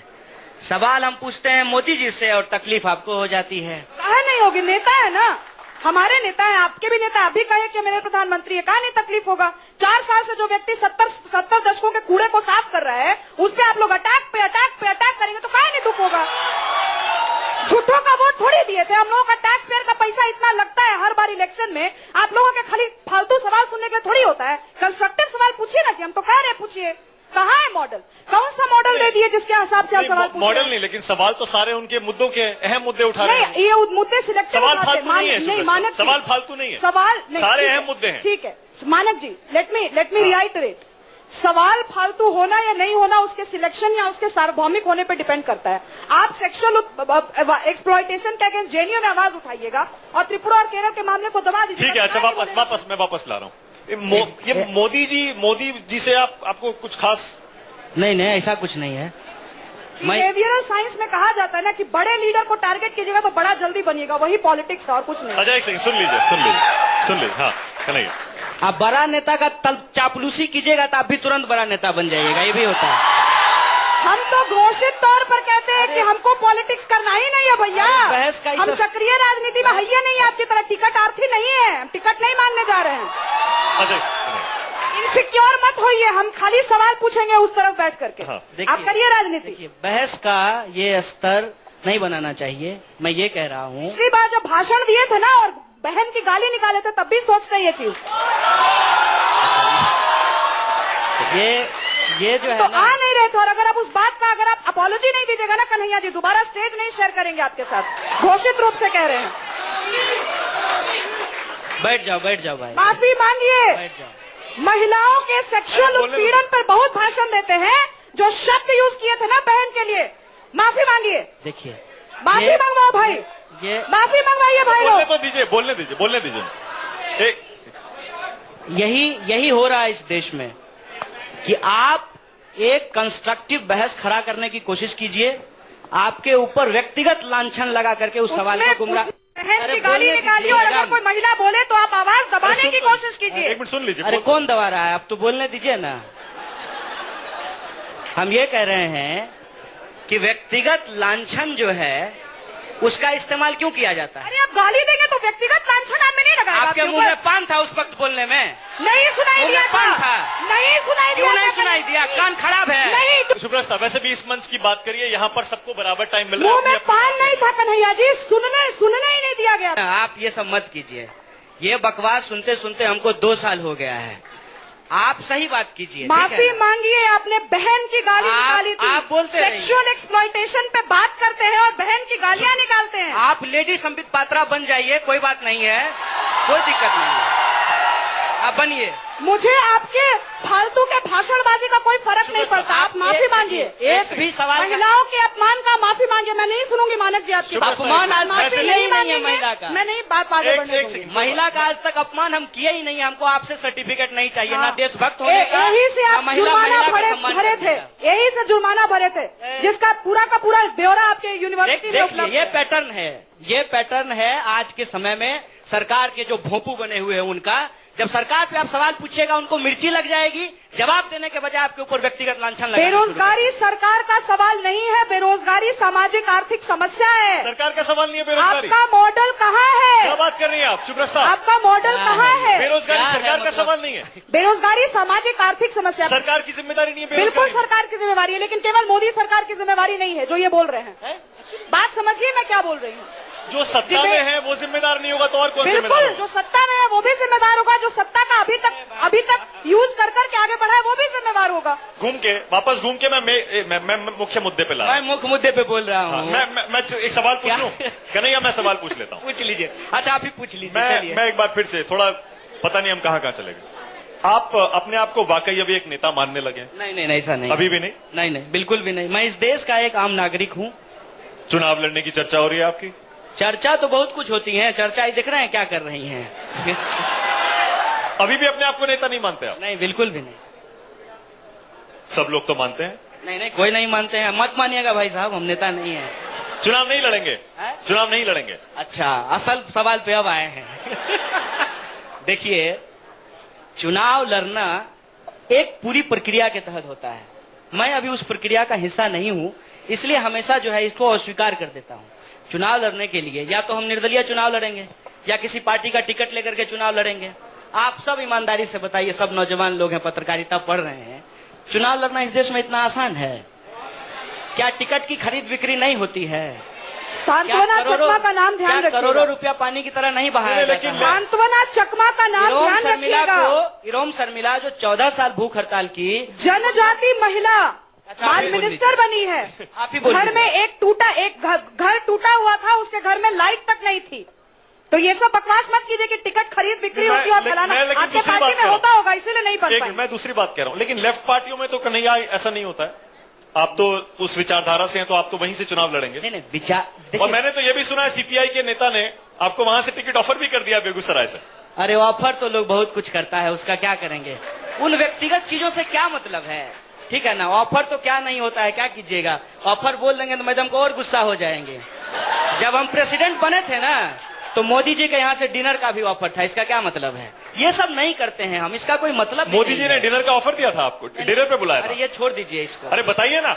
S3: सवाल हम पूछते हैं मोदी जी से और तकलीफ आपको हो जाती है।
S2: काहे नहीं होगी, नेता है ना, हमारे नेता है, आपके भी नेता। आप भी कहे कि मेरे प्रधानमंत्री है, कहा नहीं तकलीफ होगा। 4 साल से जो व्यक्ति 70 दशकों के कूड़े को साफ कर रहा है, उस पे आप लोग अटैक पे अटैक करेंगे तो काहे नहीं दुख होगा। झूठों का वोट थोड़ी दिए थे हम लोगों का, टैक्स पेयर का पैसा इतना लगता है हर बार इलेक्शन में। आप लोगों के खाली फालतू सवाल सुनने के लिए थोड़ी होता है, कंस्ट्रक्टिव सवाल पूछिए ना जी। हम तो कह रहे पूछिए, कहाँ है मॉडल, कौन सा मॉडल दे दिए जिसके हिसाब से आप सवाल पूछ रहे हैं?
S1: मॉडल नहीं, लेकिन सवाल तो सारे उनके मुद्दों के अहम मुद्दे उठा रहे हैं।
S2: ये मुद्दे सिलेक्टिव
S1: सवाल फालतू नहीं है,
S2: नहीं मानक,
S1: सवाल फालतू नहीं है,
S2: सवाल नहीं,
S1: सारे अहम मुद्दे हैं।
S2: ठीक है मानक जी, लेट मी रिआइटरेट, सवाल फालतू होना या नहीं होना उसके सिलेक्शन या उसके सार्वभौमिक होने पर डिपेंड करता है। आप सेक्सुअल एक्सप्लॉयटेशन के अगेंस्ट जेएनयू में आवाज उठाइएगा और त्रिपुरा और केरल के मामले को दबा दीजिएगा।
S1: ठीक है, अच्छा मैं वापस ला रहा हूँ। ये मोदी जी से आपको कुछ खास?
S3: नहीं ऐसा कुछ नहीं है।
S2: बिहेवियरल साइंस में कहा जाता है ना कि बड़े लीडर को टारगेट कीजिएगा तो बड़ा जल्दी बनिएगा, वही पॉलिटिक्स है और कुछ नहीं।
S1: अच्छा एक सेकंड, सुन लीजिए। हाँ कहिए।
S3: आप बड़ा नेता का चापलूसी कीजिएगा तो आप भी तुरंत बड़ा नेता बन जाइएगा, ये भी होता है।
S2: हम तो घोषित तौर पर कहते हैं कि हमको पॉलिटिक्स करना ही नहीं है भैया, हम सक्रिय राजनीति में है नहीं, आपकी तरह टिकट आर्थी नहीं है, हम टिकट नहीं मांगने जा रहे हैं।
S1: अच्छा
S2: इनसिक्योर मत होइए, हम खाली सवाल पूछेंगे उस तरफ बैठ करके।
S1: हाँ,
S2: आप करिए राजनीति।
S3: बहस का ये स्तर नहीं बनाना चाहिए, मैं ये कह रहा हूँ।
S2: पिछली बार जब भाषण दिए थे ना और बहन की गाली निकाले थे तब भी सोचते ये चीज,
S3: ये जो है
S2: तो
S3: ना,
S2: आ नहीं रहे थे। और अगर आप उस बात का अगर आप अपॉलॉजी नहीं दीजिएगा ना कन्हैया जी, दोबारा स्टेज नहीं शेयर करेंगे आपके साथ, घोषित रूप से कह रहे हैं।
S3: बैठ जाओ भाई,
S2: माफी मांगिए।
S3: बैठ जाओ।
S2: महिलाओं के सेक्सुअल उत्पीड़न पर बहुत भाषण देते हैं, जो शब्द यूज किए थे ना बहन के लिए, माफी मांगिए।
S3: देखिए,
S2: माफी मंगवाओ भाई, माफी मंगवाइए भाई लोग।
S1: बोलने दीजिए।
S3: यही हो रहा है इस देश में कि आप एक कंस्ट्रक्टिव बहस खड़ा करने की कोशिश कीजिए, आपके ऊपर व्यक्तिगत लांछन लगा करके उस सवाल को गुमराह।
S2: बहन की गाली निकालिए और अगर कोई महिला बोले तो आप आवाज दबाने की कोशिश कीजिए।
S1: एक मिनट सुन लीजिए।
S3: अरे कौन दबा रहा है, आप तो बोलने दीजिए ना। हम ये कह रहे हैं कि व्यक्तिगत लांछन जो है उसका इस्तेमाल क्यों किया जाता है?
S2: अरे आप गाली देंगे तो व्यक्तिगत लांछन आप में नहीं लगाएगा।
S3: आपके मुंह में पान था उस वक्त बोलने में?
S2: नहीं सुनाई दिया
S3: पान था,
S2: नहीं सुनाई दिया,
S3: क्यों नहीं सुनाई दिया? कान खराब है?
S2: नहीं।
S1: सुब्रता, वैसे भी इस मंच की बात करिए, यहाँ पर सबको बराबर टाइम मिल रहा है।
S2: मुंह में पान नहीं था कन्हैया जी, सुनने ही नहीं दिया गया।
S3: आप ये सब मत कीजिए, ये बकवास सुनते सुनते हमको 2 साल हो गया है। आप सही बात कीजिए।
S2: माफी मांगिए, आपने बहन की गाली निकाली थी।
S3: आप बोलते
S2: सेक्सुअल एक्सप्लॉयटेशन पे बात करते हैं और बहन की गालियां निकालते हैं।
S3: आप लेडी संबित पात्रा बन जाइए, कोई बात नहीं है, कोई दिक्कत नहीं है, आप बनिए।
S2: मुझे आपके फालतू के भाषणबाजी का कोई फर्क नहीं पड़ता, आप माफी मांगिए।
S3: एक भी सवाल,
S2: महिलाओं के अपमान का माफी मांगिए। मैं नहीं सुनूंगी मानक जी आपकी
S3: अपमान आज
S2: माफी नहीं
S3: है महिला का।
S2: मैं नहीं बात आगे बढ़ने दूंगी।
S3: महिला का आज तक अपमान हम किए ही नहीं, हमको आपसे सर्टिफिकेट नहीं चाहिए, ना देशभक्त होने का।
S2: यही से आप जुर्माना भरे थे, यही से जुर्माना भरे थे, जिसका पूरा का पूरा ब्यौरा आपके यूनिवर्सिटी में उपलब्ध है।
S3: ये पैटर्न है आज के समय में सरकार के जो भोंपू बने हुए हैं उनका। जब सरकार पे आप सवाल पूछिएगा उनको मिर्ची लग जाएगी, जवाब देने के बजाय आपके ऊपर व्यक्तिगत लांछन लगेगा।
S2: बेरोजगारी सरकार का सवाल नहीं है, बेरोजगारी सामाजिक आर्थिक समस्या है।
S1: सरकार का सवाल नहीं है बेरोजगारी।
S2: आपका मॉडल कहाँ है?
S1: क्या बात कर रही हैं आप सुब्रता?
S2: आपका मॉडल कहाँ है?
S1: बेरोजगारी सरकार का सवाल नहीं है,
S2: बेरोजगारी सामाजिक आर्थिक समस्या,
S1: सरकार की जिम्मेदारी नहीं है।
S2: बिल्कुल सरकार की जिम्मेवारी है, लेकिन केवल मोदी सरकार की जिम्मेवारी नहीं है जो ये बोल रहे हैं। बात समझिए मैं क्या बोल रही हूँ।
S1: जो सत्ता में है वो जिम्मेदार नहीं होगा तो और कौन जिम्मेदार
S2: बिल्कुल, जो सत्ता में है वो भी जिम्मेदार होगा, जो सत्ता का अभी तक यूज कर करके आगे बढ़ा है वो भी जिम्मेदार होगा।
S1: वापस घूम के मैं मुख्य मुद्दे पे ला रहा हूं।
S3: मैं मुख्य मुद्दे पे बोल रहा हूँ।
S1: मैं एक सवाल पूछ लूं? कन्हैया, मैं सवाल पूछ लेता हूँ।
S3: पूछ लीजिए। अच्छा आप ही पूछ लीजिए।
S1: मैं एक बार फिर से, थोड़ा पता नहीं हम कहाँ चलेंगे। आप अपने आप को वाकई अभी एक नेता मानने लगे?
S3: नहीं, ऐसा नहीं।
S1: अभी भी नहीं?
S3: नहीं, बिल्कुल भी नहीं। मैं इस देश का एक आम नागरिक हूँ
S1: चुनाव लड़ने की चर्चा हो रही है आपकी?
S3: चर्चा तो बहुत कुछ होती है, चर्चा ही देख रहे हैं क्या कर रही हैं।
S1: अभी भी अपने आप को नेता नहीं मानते आप?
S3: नहीं, बिल्कुल भी नहीं।
S1: सब लोग तो मानते हैं।
S3: नहीं नहीं, कोई नहीं मानते हैं, मत मानिएगा भाई साहब, हम नेता नहीं है।
S1: चुनाव नहीं लड़ेंगे? चुनाव नहीं लड़ेंगे।
S3: अच्छा, असल सवाल पे अब आए हैं। देखिए, चुनाव लड़ना एक पूरी प्रक्रिया के तहत होता है। मैं अभी उस प्रक्रिया का हिस्सा नहीं हूं, इसलिए हमेशा जो है इसको अस्वीकार कर देता हूं। चुनाव लड़ने के लिए या तो हम निर्दलीय चुनाव लड़ेंगे या किसी पार्टी का टिकट लेकर के चुनाव लड़ेंगे। आप सब ईमानदारी से बताइए, सब नौजवान लोग हैं, पत्रकारिता पढ़ रहे हैं, चुनाव लड़ना इस देश में इतना आसान है क्या? टिकट की खरीद बिक्री नहीं होती है?
S2: सांत्वना चकमा का नाम ध्यान रखिएगा।
S3: करोड़ों रुपया पानी की तरह नहीं बहाया जाता है।
S2: सांत्वना चकमा का नाम ध्यान रखिएगा।
S3: इरोम शर्मिला जो 14 साल भूख हड़ताल की,
S2: जनजाति महिला आज मिनिस्टर बनी है।
S3: आप ही बोलिए।
S2: घर में एक घर टूटा हुआ था, उसके घर में लाइट तक नहीं थी। तो ये सब बकवास मत कीजिए कि टिकट खरीद बिक्री होती है और फलाना। आपके पार्टी में होता होगा, इसीलिए नहीं बन पाए।
S1: मैं दूसरी बात कह रहा हूं, लेकिन लेफ्ट पार्टियों में तो कन्हैया ऐसा नहीं होता है। आप तो उस विचारधारा से हैं, तो आप तो वहीं से चुनाव लड़ेंगे।
S3: नहीं, विचार।
S1: और मैंने तो ये भी सुना है सीपीआई के नेता ने आपको वहां से टिकट ऑफर भी कर दिया बेगूसराय से।
S3: अरे ऑफर तो लोग बहुत कुछ करता है, उसका क्या करेंगे? उन व्यक्तिगत चीजों से क्या मतलब है? ठीक है ना, ऑफर तो क्या नहीं होता है, क्या कीजिएगा? ऑफर बोल देंगे तो मैडम को और गुस्सा हो जाएंगे। जब हम प्रेसिडेंट बने थे ना, तो मोदी जी के यहाँ से डिनर का भी ऑफर था, इसका क्या मतलब है? ये सब नहीं करते हैं हम, इसका कोई मतलब नहीं।
S1: मोदी जी ने डिनर का ऑफर दिया था आपको? डिनर पे बुलाया?
S3: अरे ये छोड़ दीजिए इसको।
S1: अरे बताइए ना।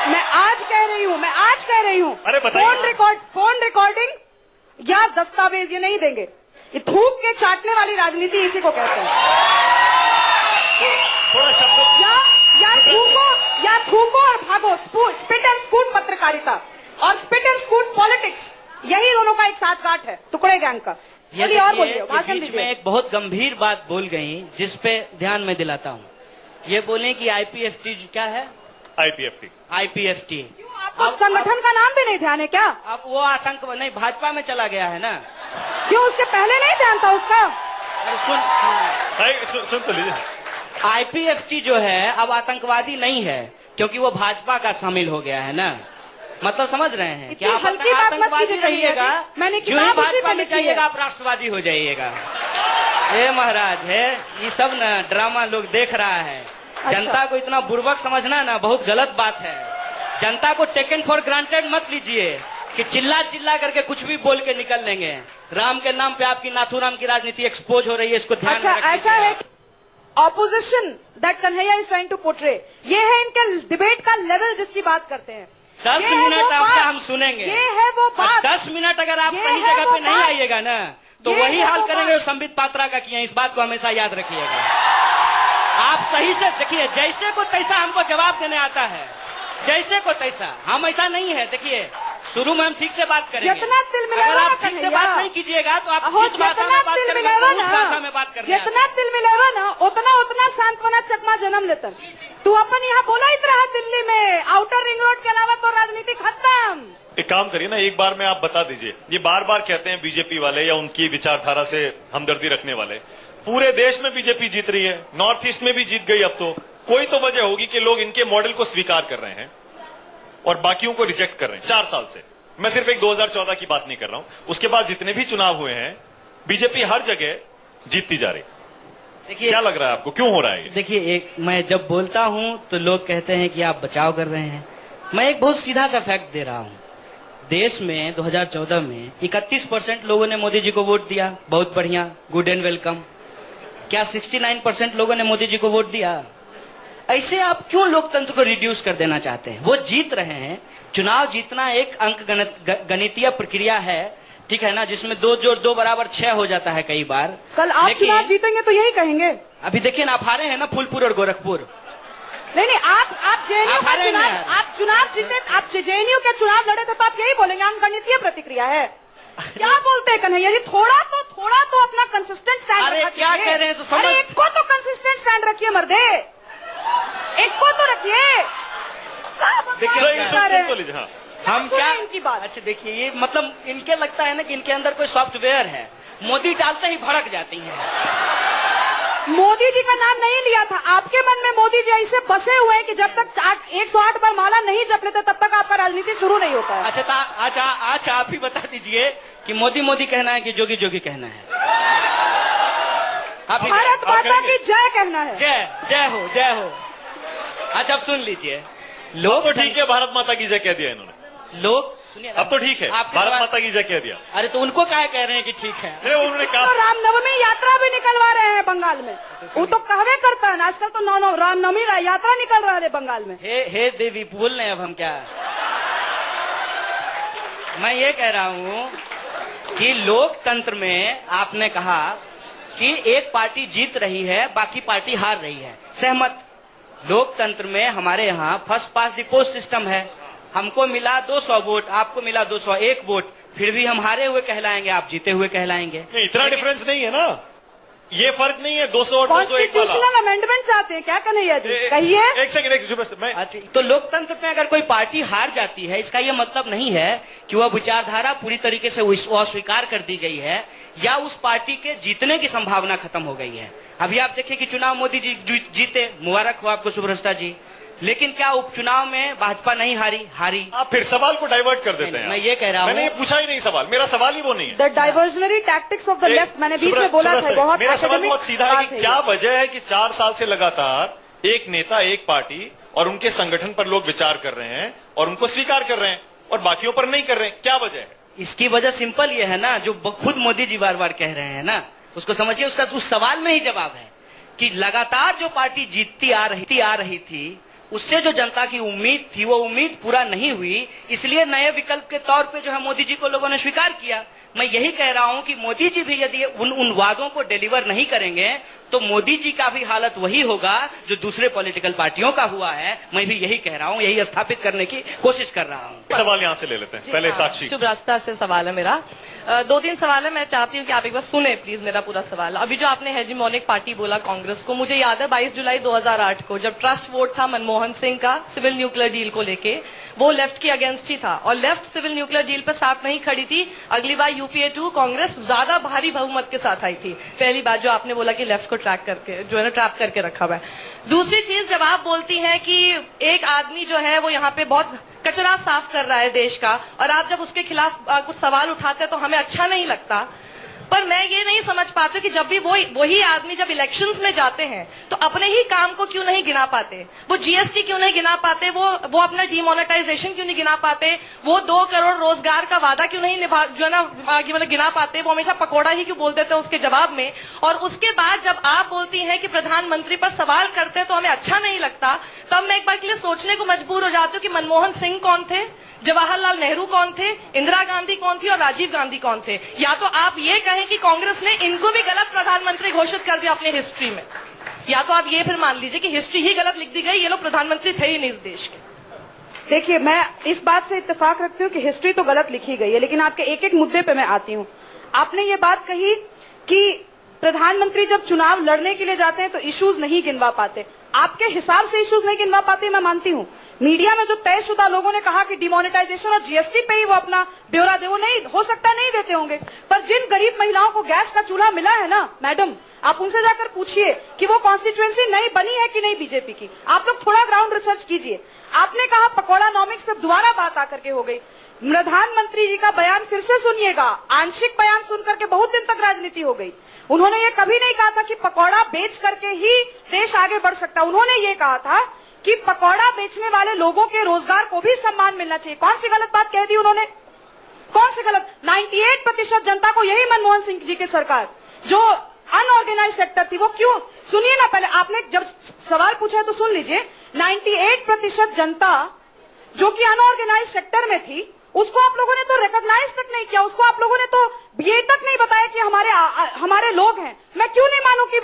S2: मैं आज कह रही हूँ
S1: अरे बताइए।
S2: फोन रिकॉर्डिंग या दस्तावेज ये नहीं देंगे। ये थूक के चाटने वाली राजनीति इसी को कहते हैं।
S1: थोड़ा शब्द
S2: या थूको और भागो। स्पिट एंड स्कूट पत्रकारिता और स्पिट एंड स्कूट पॉलिटिक्स, यही दोनों का एक साथ गांठ है, टुकड़े गैंग का। बोलिए और बोलिए, भाषण
S3: बीच में एक बहुत गंभीर बात बोल गई, जिसपे ध्यान में दिलाता हूँ। ये बोले कि आईपीएफटी क्या है? आईपीएफटी
S2: आपको संगठन का नाम भी नहीं ध्यान है क्या?
S3: अब वो आतंक नहीं, भाजपा में चला गया है ना।
S2: क्यों, उसके पहले नहीं ध्यान था उसका?
S1: सुन तो लीजिए।
S3: आईपीएफटी जो है अब आतंकवादी नहीं है, क्योंकि वो भाजपा का शामिल हो गया है ना। मतलब समझ रहे हैं क्या? आप आतंकवादी रहिएगा, जो ही भाजपा में जाइएगा आप राष्ट्रवादी हो जाइएगा। ये महाराज है, ये सब ना ड्रामा लोग देख रहा है।
S2: अच्छा।
S3: जनता को इतना बुर्बक समझना ना बहुत गलत बात है। जनता को टेकन फॉर ग्रांटेड मत लीजिए कि चिल्ला करके कुछ भी बोल के निकल लेंगे। राम के नाम पे आपकी नाथूराम की राजनीति एक्सपोज हो रही है, इसको ध्यान में रखिए।
S2: ऐसा है opposition that Kanhaiya is trying to portray, ये है इनके डिबेट का लेवल जिसकी बात करते हैं।
S3: 10 मिनट आपका हम सुनेंगे।
S2: ये है वो बात।
S3: 10 मिनट अगर आप सही जगह पे नहीं आइएगा ना, तो वही हाल करेंगे जो संबित पात्रा का किया। इस बात को हमेशा याद रखिएगा। आप सही से देखिए, जैसे को तैसा हमको जवाब देने आता है, जैसे को तैसा। हम ऐसा नहीं है। देखिए, शुरू में हम ठीक से बात करेंगे।
S2: जितना तिल मिलावा,
S3: अगर आप ठीक से बात नहीं कीजिएगा तो आप किस भाषा में बात करेंगे, उस भाषा में बात करेंगे।
S2: जितना तिल मिलावा ना, उतना सांत्वना चकमा जन्म लेता। तू अपन यहाँ बोला ही रहा दिल्ली में, आउटर रिंग रोड के अलावा तो राजनीति खत्म।
S1: एक काम करिए ना, एक बार में आप बता दीजिए। ये बार बार कहते हैं बीजेपी वाले या उनकी विचारधारा से हमदर्दी रखने वाले, पूरे देश में बीजेपी जीत रही है, नॉर्थ ईस्ट में भी जीत गई। अब तो कोई तो वजह होगी कि लोग इनके मॉडल को स्वीकार कर रहे हैं और बाकियों को रिजेक्ट कर रहे हैं 4 साल से। मैं सिर्फ एक 2014 की बात नहीं कर रहा हूं, उसके बाद जितने भी चुनाव हुए हैं बीजेपी हर जगह जीतती जा रही। देखिए, क्या लग रहा है आपको, क्यों हो रहा है?
S3: देखिए, एक मैं जब बोलता हूं तो लोग कहते हैं कि आप बचाव कर रहे हैं। मैं एक बहुत सीधा सा फैक्ट दे रहा हूं। देश में 2014 में 31% लोगों ने मोदी जी को वोट दिया, बहुत बढ़िया, गुड एंड वेलकम। क्या 69% लोगों ने मोदी जी को वोट दिया? ऐसे आप क्यों लोकतंत्र को रिड्यूस कर देना चाहते हैं? वो जीत रहे हैं। चुनाव जीतना एक अंक गणितीय प्रक्रिया है, ठीक है ना, जिसमें 2 जोड़ 2 बराबर 6 हो जाता है कई बार।
S2: कल आप चुनाव जीतेंगे तो यही कहेंगे।
S3: अभी देखिए ना, आप हारे हैं ना फूलपुर और गोरखपुर।
S2: नहीं, आप जेएनयू का चुनाव, आप चुनाव जीते, आप जेएनयू के चुनाव लड़े थे तो आप यही बोलेंगे अंक गणितीय प्रतिक्रिया है। क्या बोलते हैं कन्हैया जी? थोड़ा तो अपना कंसिस्टेंट स्टैंड
S3: रखिए। अरे क्या कह रहे हैं?
S2: अरे एक को तो कंसिस्टेंट स्टैंड रखिए मर्दे, एक को तो रखिए।
S3: हम क्या इनकी बात? अच्छा देखिए, ये मतलब इनके लगता है ना कि इनके अंदर कोई सॉफ्टवेयर है, मोदी डालते ही भड़क जाती हैं।
S2: मोदी जी का नाम नहीं लिया था। आपके मन में मोदी जी ऐसे बसे हुए हैं कि जब तक 108 बार माला नहीं जप लेते तब तक आपका राजनीति शुरू नहीं होता है।
S3: अच्छा आप ही बता दीजिए कि मोदी मोदी कहना है कि जोगी जोगी कहना है?
S2: भारत माता की जय कहना है।
S3: जय हो। अच्छा अब सुन लीजिए, लोग
S1: तो ठीक है, भारत माता की जय कह दिया इन्होंने।
S3: लोग सुनिए,
S1: अब तो ठीक है, भारत माता की जय कह दिया।
S3: अरे तो उनको क्या कह रहे हैं कि ठीक है?
S1: अरे उन्होंने कहा
S2: तो रामनवमी यात्रा भी निकलवा रहे हैं बंगाल में। वो तो कहवे करता है आजकल तो रामनवमी यात्रा निकल रहा है बंगाल में।
S3: हे देवी, बोल रहे हैं अब हम क्या? मैं ये कह रहा हूँ कि लोकतंत्र में आपने कहा कि एक पार्टी जीत रही है, बाकी पार्टी हार रही है, सहमत। लोकतंत्र में हमारे यहाँ first pass the post system है। हमको मिला 200 वोट, आपको मिला 201 वोट, फिर भी हम हारे हुए कहलाएंगे, आप जीते हुए कहलाएंगे।
S1: इतना डिफरेंस नहीं है ना, ये फर्क नहीं है 200 और 201 वाला।
S2: कॉन्स्टिट्यूशनल अमेंडमेंट चाहते हैं क्या कन्हैया जी? कहिए।
S1: एक सेकंड मैं
S3: अच्छा, तो लोकतंत्र में अगर कोई पार्टी हार जाती है, इसका ये मतलब नहीं है कि वह विचारधारा पूरी तरीके से अस्वीकार कर दी गई है या उस पार्टी के जीतने की संभावना खत्म हो गई है। अभी आप देखिए कि चुनाव मोदी जी जीते, मुबारक हो आपको सुब्रता जी, लेकिन क्या उपचुनाव में भाजपा नहीं हारी? आप
S1: फिर सवाल को डाइवर्ट कर देते हैं।
S3: मैं ये कह रहा हूँ,
S1: मैंने ये पूछा ही नहीं सवाल, मेरा सवाल ही वो नहीं है।
S2: The diversionary tactics of the left, मैंने बीच में बोला था। बहुत
S1: मेरा सवाल बहुत सीधा है कि क्या वजह है कि 4 साल से लगातार एक नेता, एक पार्टी और उनके संगठन पर लोग विचार कर रहे हैं और उनको स्वीकार कर रहे हैं और बाकियों पर नहीं कर रहे हैं? क्या वजह है?
S3: इसकी वजह सिंपल ये है ना, जो खुद मोदी जी बार बार कह रहे हैं ना, उसको समझिए। उसका उस सवाल में ही जवाब है कि लगातार जो पार्टी जीतती आ रही थी, उससे जो जनता की उम्मीद थी वो उम्मीद पूरा नहीं हुई, इसलिए नए विकल्प के तौर पे जो है मोदी जी को लोगों ने स्वीकार किया। मैं यही कह रहा हूं कि मोदी जी भी यदि उन वादों को डिलीवर नहीं करेंगे तो मोदी जी का भी हालत वही होगा जो दूसरे पॉलिटिकल पार्टियों का हुआ है। मैं भी यही कह रहा हूं, यही स्थापित करने की कोशिश कर रहा हूं।
S1: सवाल यहां से ले लेते हैं पहले। साक्षी,
S4: शुभ रास्ता से सवाल है मेरा। 2-3 सवाल है, मैं चाहती हूँ कि आप एक बार सुने प्लीज मेरा पूरा सवाल। अभी जो आपने हेजिमोनिक पार्टी बोला कांग्रेस को, मुझे याद है 22 जुलाई 2008 को जब ट्रस्ट वोट था मनमोहन सिंह का सिविल न्यूक्लियर डील को लेके, वो लेफ्ट के अगेंस्ट ही था और लेफ्ट सिविल न्यूक्लियर डील पर साथ नहीं खड़ी थी। अगली बार यूपीए 2 कांग्रेस ज्यादा भारी बहुमत के साथ आई थी। पहली बात जो आपने बोला कि लेफ्ट को ट्रैक करके जो है ना ट्रैप करके रखा हुआ है। दूसरी चीज, जब आप बोलती हैं कि एक आदमी जो है वो यहाँ पे बहुत कचरा साफ कर रहा है देश का, और आप जब उसके खिलाफ कुछ सवाल उठाते हैं तो हमें अच्छा नहीं लगता, पर मैं ये नहीं समझ पाती कि जब भी वही आदमी जब इलेक्शंस में जाते हैं तो अपने ही काम को क्यों नहीं गिना पाते? वो जीएसटी क्यों नहीं गिना पाते? वो अपना डीमोनेटाइजेशन क्यों नहीं गिना पाते? वो 2 करोड़ रोजगार का वादा क्यों नहीं जो है ना मतलब गिना पाते? वो हमेशा पकोड़ा ही क्यों बोल देते हैं उसके जवाब में? और उसके बाद जब आप बोलती हैं कि प्रधानमंत्री पर सवाल करते हैं तो हमें अच्छा नहीं लगता, तब मैं एक बार के लिए सोचने को मजबूर हो जाती हूँ कि मनमोहन सिंह कौन थे, जवाहरलाल नेहरू कौन थे, इंदिरा गांधी कौन थी और राजीव गांधी कौन थे? या तो आप ये कहें कि कांग्रेस ने इनको भी गलत प्रधानमंत्री घोषित कर दिया अपनी हिस्ट्री में, या तो आप ये फिर मान लीजिए कि हिस्ट्री ही गलत लिख दी गई, ये लोग प्रधानमंत्री थे ही नहीं इस देश के।
S2: देखिए, मैं इस बात से इत्तेफाक रखती हूँ कि हिस्ट्री तो गलत लिखी गई है, लेकिन आपके एक एक मुद्दे पे मैं आती हूँ। आपने ये बात कही कि प्रधानमंत्री जब चुनाव लड़ने के लिए जाते हैं तो इश्यूज नहीं गिनवा पाते। आपके हिसाब से इश्यूज नहीं गिनवा पाते, मैं मानती हूँ। मीडिया में जो तयशुदा लोगों ने कहा कि डिमोनेटाइजेशन और जीएसटी पे ही वो अपना ब्यौरा दे, वो नहीं हो सकता, नहीं देते होंगे, पर जिन गरीब महिलाओं को गैस का चूल्हा मिला है ना मैडम, आप उनसे जाकर पूछिए कि वो कॉन्स्टिट्यूएंसी नई बनी है कि नहीं बीजेपी की। आप लोग थोड़ा ग्राउंड रिसर्च कीजिए। आपने कहा पकौड़ा नॉमिक्स पर दोबारा बात आकर के हो गई। प्रधानमंत्री जी का बयान फिर से सुनिएगा। आंशिक बयान सुनकर के बहुत दिन तक राजनीति हो गई। उन्होंने ये कभी नहीं कहा था कि पकौड़ा बेच करके ही देश आगे बढ़ सकता। उन्होंने ये कहा था कि पकौड़ा बेचने वाले लोगों के रोजगार को भी सम्मान मिलना चाहिए। कौन सी गलत बात कह दी उन्होंने? कौन सी गलत? 98% जनता को यही मनमोहन सिंह जी की सरकार, जो अनऑर्गेनाइज सेक्टर थी, वो क्यों? सुनिए ना, पहले आपने जब सवाल पूछा है तो सुन लीजिए। 98% जनता जो कि अनऑर्गेनाइज सेक्टर में थी, उसको आप लोगों ने तो रिकॉग्नाइज तक नहीं किया। उसको आप लोगों ने तो ये तक नहीं बताया कि हमारे लोग हैं। मैं क्यों नहीं मानूं कि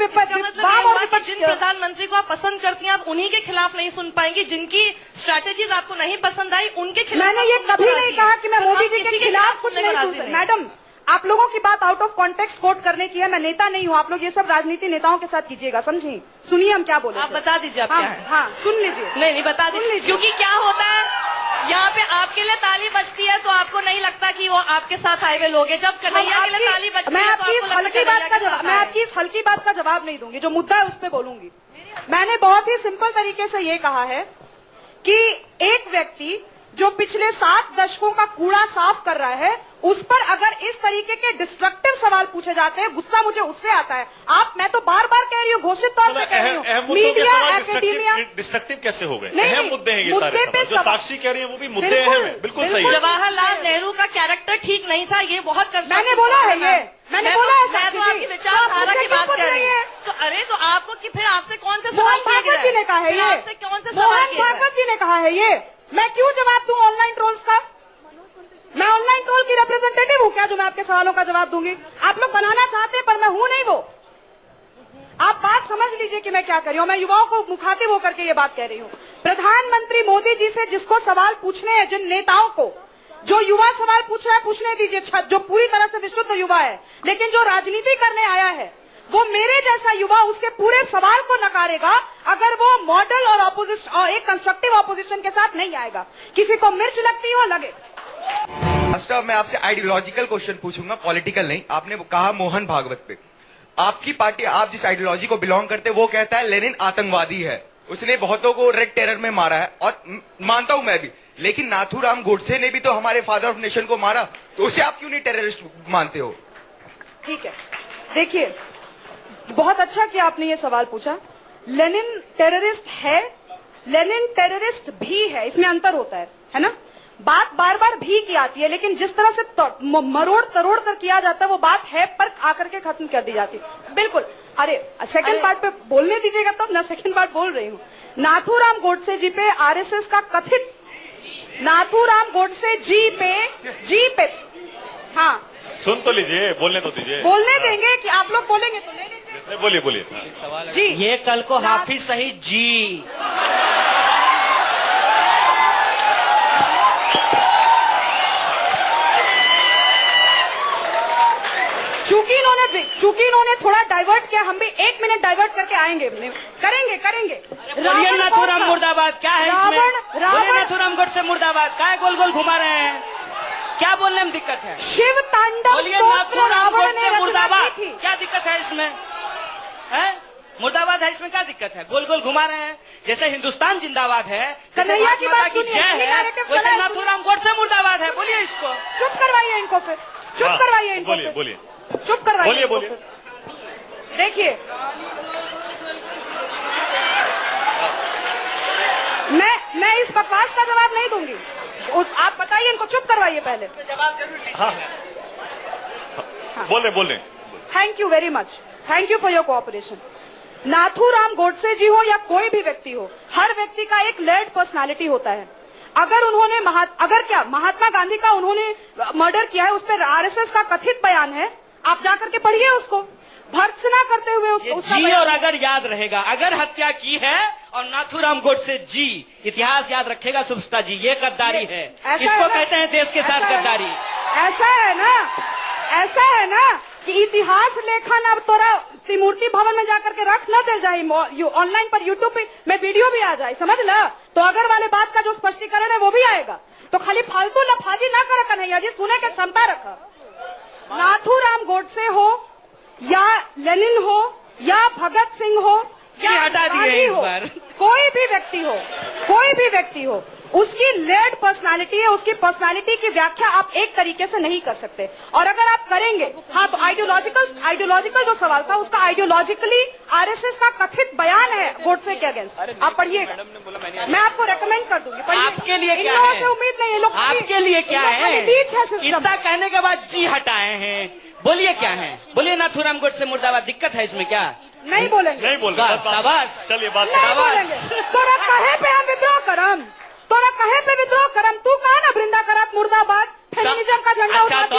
S4: जिन प्रधानमंत्री को आप पसंद करती हैं आप उन्हीं के खिलाफ नहीं सुन पाएंगी, जिनकी स्ट्रैटेजीज आपको नहीं पसंद आई उनके खिलाफ।
S2: मैंने ये कभी नहीं कहा कि मैं मोदी जी के खिलाफ कुछ नहीं सुन। मैडम, आप लोगों की बात आउट ऑफ कॉन्टेक्स्ट कोट करने की है। मैं नेता नहीं हूँ। आप लोग ये सब राजनीति नेताओं के साथ कीजिएगा, समझिए। सुनिए हम क्या बोले।
S4: आप बता दीजिए आप क्या है।
S2: हाँ, सुन लीजिए।
S4: नहीं बता दीजिए, क्योंकि क्या होता है यहाँ पे आपके लिए ताली बजती है तो आपको नहीं लगता कि वो आपके साथ आए हुए लोग हैं? जब कन्हैया के लिए ताली बजती
S2: मैं
S4: है तो
S2: आपकी
S4: आपको
S2: इस
S4: लगता है
S2: हल्की
S4: कन्हैया
S2: बात का
S4: के साथ
S2: जवाब मैं
S4: आए।
S2: आपकी इस हल्की बात का जवाब नहीं दूंगी। जो मुद्दा है उस पे बोलूंगी। मैंने बहुत ही सिंपल तरीके से ये कहा है कि एक व्यक्ति जो पिछले 7 दशकों का कूड़ा साफ कर रहा है, उस पर अगर इस तरीके के डिस्ट्रक्टिव सवाल पूछे जाते हैं, गुस्सा मुझे उससे आता है। मैं तो बार बार कह रही हूँ, घोषित तौर पर कह रही हूँ, मीडिया, एकेडेमिया।
S1: डिस्ट्रक्टिव कैसे हो गए?
S2: नहीं,
S1: अहम मुद्दे हैं ये
S2: मुद्दे
S1: सारे
S2: पे
S1: जो साक्षी कह रही है वो भी मुद्दे अहम है। बिल्कुल सही है।
S4: जवाहरलाल नेहरू का कैरेक्टर ठीक नहीं था, ये बहुत
S2: मैंने बोला है ये, मैंने बोला है
S4: मैं तो आपकी विचारधारा की बात कर रही हूँ। तो अरे तो आपको कि फिर आपसे कौन से सवाल किए गए?
S2: जी ने कहा है ये,
S4: आपसे कौन से सवाल किए गए?
S2: जी ने कहा है ये। मैं क्यों जवाब दूं ऑनलाइन ट्रोल्स का? मैं ऑनलाइन ट्रोल की रिप्रेजेंटेटिव हूँ क्या जो मैं आपके सवालों का जवाब दूंगी? आप लोग बनाना चाहते हैं पर मैं हूं नहीं वो। आप बात समझ लीजिए कि मैं क्या कर रही हूँ। मैं युवाओं को मुखातिब होकर के ये बात कह रही हूँ। प्रधानमंत्री मोदी जी से जिसको सवाल पूछने हैं, जिन नेताओं को, जो युवा सवाल पूछ रहा है पूछने दीजिए, जो पूरी तरह से विशुद्ध युवा है, लेकिन जो राजनीति करने आया है वो मेरे जैसा युवा उसके पूरे सवाल को नकारेगा अगर वो मॉडल और ऑपोजिशन और एक कंस्ट्रक्टिव ऑपोजिशन के साथ नहीं आएगा। किसी को मिर्च लगती हो लगे।
S5: मास्टर, मैं आपसे आइडियोलॉजिकल क्वेश्चन पूछूंगा, पॉलिटिकल नहीं। आपने कहा मोहन भागवत पे, आपकी पार्टी, आप जिस आइडियोलॉजी को बिलोंग करते हैं वो कहता है लेनिन आतंकवादी है, उसने बहुतों को रेड टेरर में मारा है, और मानता हूं मैं भी। लेकिन नाथूराम गोडसे ने भी तो हमारे फादर ऑफ नेशन को मारा, तो उसे आप क्यों नहीं टेररिस्ट मानते हो?
S2: ठीक है, देखिए, बहुत अच्छा कि आपने ये सवाल पूछा। लेनिन टेररिस्ट है, लेनिन टेररिस्ट भी है, इसमें अंतर होता है ना? बात बार बार भी की आती है, लेकिन जिस तरह से मरोड़ तरोड़ कर किया जाता है वो बात है पर आकर के खत्म कर दी जाती है। बिल्कुल। अरे सेकंड पार्ट पे बोलने दीजिएगा तब ना। सेकंड पार्ट बोल रही हूँ। नाथूराम गोडसे जी पे आरएसएस का कथित, नाथूराम गोडसे जी पे हाँ,
S1: सुन तो लीजिए, बोलने तो दीजिए।
S2: बोलने देंगे कि आप लोग बोलेंगे तो ले लीजिए।
S1: बोलिए बोलिए।
S3: जी, ये कल को हाफिज सईद जी
S2: चूंकि इन्होंने थोड़ा डाइवर्ट किया, हम भी 1 मिनट डाइवर्ट करके आएंगे, करेंगे।
S3: नाथूराम मुर्दाबाद क्या है इसमें? नाथूराम गोडसे मुर्दाबाद क्या है? गोल गोल घुमा रहे हैं, क्या बोलने में दिक्कत है?
S2: शिव तांडव स्तोत्र रावण ने रचना की थी।
S3: क्या दिक्कत है इसमें? है मुर्दाबाद है, इसमें क्या दिक्कत है? गोल गोल घुमा रहे हैं। जैसे हिंदुस्तान जिंदाबाद है,
S2: कन्हैया की बात सुनिए,
S3: जय है, वैसे नाथूराम गोडसे मुर्दाबाद है। बोलिए इसको।
S2: चुप करवाइए इनको, फिर चुप करवाइए इनको।
S1: बोलिए
S2: चुप करवाइए।
S1: बोलिए।
S2: देखिए, मैं इस बकवास का जवाब नहीं दूंगी। आप बताइए इनको, चुप करवाइए पहले।
S1: बोले।
S2: Thank you very much, thank you for your cooperation. Nathuram Godse ji हो या कोई भी व्यक्ति हो, हर व्यक्ति का एक लेयर्ड पर्सनालिटी होता है। अगर उन्होंने महात्मा गांधी का उन्होंने मर्डर किया है, उस पर आरएसएस का कथित बयान है, आप जाकर के पढ़िए उसको, भर्त्सना करते हुए उसको
S3: जी। और अगर याद रहेगा, अगर हत्या की है और नाथूराम गोडसे जी, इतिहास याद रखेगा सुब्रता जी, ये गद्दारी है। इसको कहते हैं देश के साथ गद्दारी।
S2: ऐसा है ना कि इतिहास लेखन अब तोरा त्रिमूर्ति भवन में जाकर के रख न दे जाए, ऑनलाइन पर यूट्यूब पे में वीडियो भी आ जाए, समझ ला? तो अगर वाले बात का जो स्पष्टीकरण है वो भी आएगा। तो खाली फालतू लफाजी ना कर कन्हैया जी, सुने के क्षमता रखा। नाथूराम गोडसे हो या लेनिन हो या भगत सिंह हो या
S3: हटा दिए इस बार।
S2: कोई भी व्यक्ति हो, उसकी लेड पर्सनालिटी है, उसकी पर्सनालिटी की व्याख्या आप एक तरीके से नहीं कर सकते। और अगर आप करेंगे, हाँ, तो आइडियोलॉजिकल जो सवाल था उसका आइडियोलॉजिकली आरएसएस का कथित बयान है गोडसे के अगेंस्ट, आप पढ़िएगा। मैं आपको रेकमेंड कर दूंगी, पढ़िएगा।
S3: आपके लिए क्या
S2: है?
S3: से
S2: उम्मीद नहीं है लोग,
S3: आपके लिए क्या है? इतना कहने के बाद जी हटाए हैं, बोलिए क्या है? बोलिए नाथूराम गोडसे मुर्दाबाद। दिक्कत है इसमें क्या?
S2: नहीं बोलेंगे,
S1: नहीं बोल रहे।
S3: शाबाश,
S1: चलिए बात
S2: नहीं बोलेंगे। तोरा कहे पे हम विद्रोह करम, तोरा कहे पे विद्रोह करम। तू कहा ना वृंदा करात मुर्दाबाद, फेमिनिज्म का झंडा उठाती
S3: तो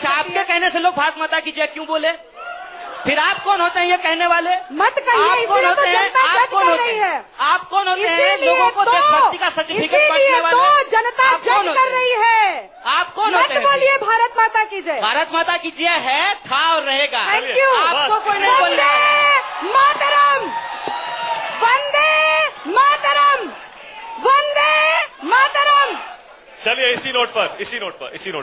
S3: आपके कहने से लोग भारत माता की जय क्यों बोले? फिर आप कौन होते हैं ये कहने वाले?
S2: मत कहिए, इसीलिए तो जनता जज कर रही है।
S3: आप कौन होते हैं लोगों को देशभक्ति का सर्टिफिकेट बांटने वाले?
S2: तो जनता जज कर रही है।
S3: आप कौन होते हैं?
S2: मत बोलिए भारत माता की जय।
S3: भारत माता की जय है, था और रहेगा।
S2: Thank you.
S3: आपको कोई नहीं बोलना।
S2: मातरम, वंदे मातरम, वंदे मातरम।
S1: चलिए इसी नोट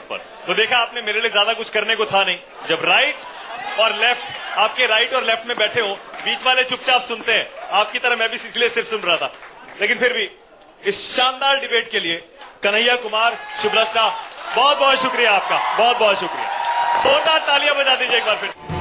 S1: पर तो देखा आपने, मेरे लिए ज्यादा कुछ करने को था नहीं। जब राइट और लेफ्ट, आपके राइट और लेफ्ट में बैठे हो, बीच वाले चुपचाप सुनते हैं, आपकी तरह मैं भी इसलिए सिर्फ सुन रहा था। लेकिन फिर भी इस शानदार डिबेट के लिए कन्हैया कुमार शुभ्रष्टा, बहुत बहुत शुक्रिया आपका, बहुत बहुत शुक्रिया। जोरदार तालियां बजा दीजिए एक बार फिर।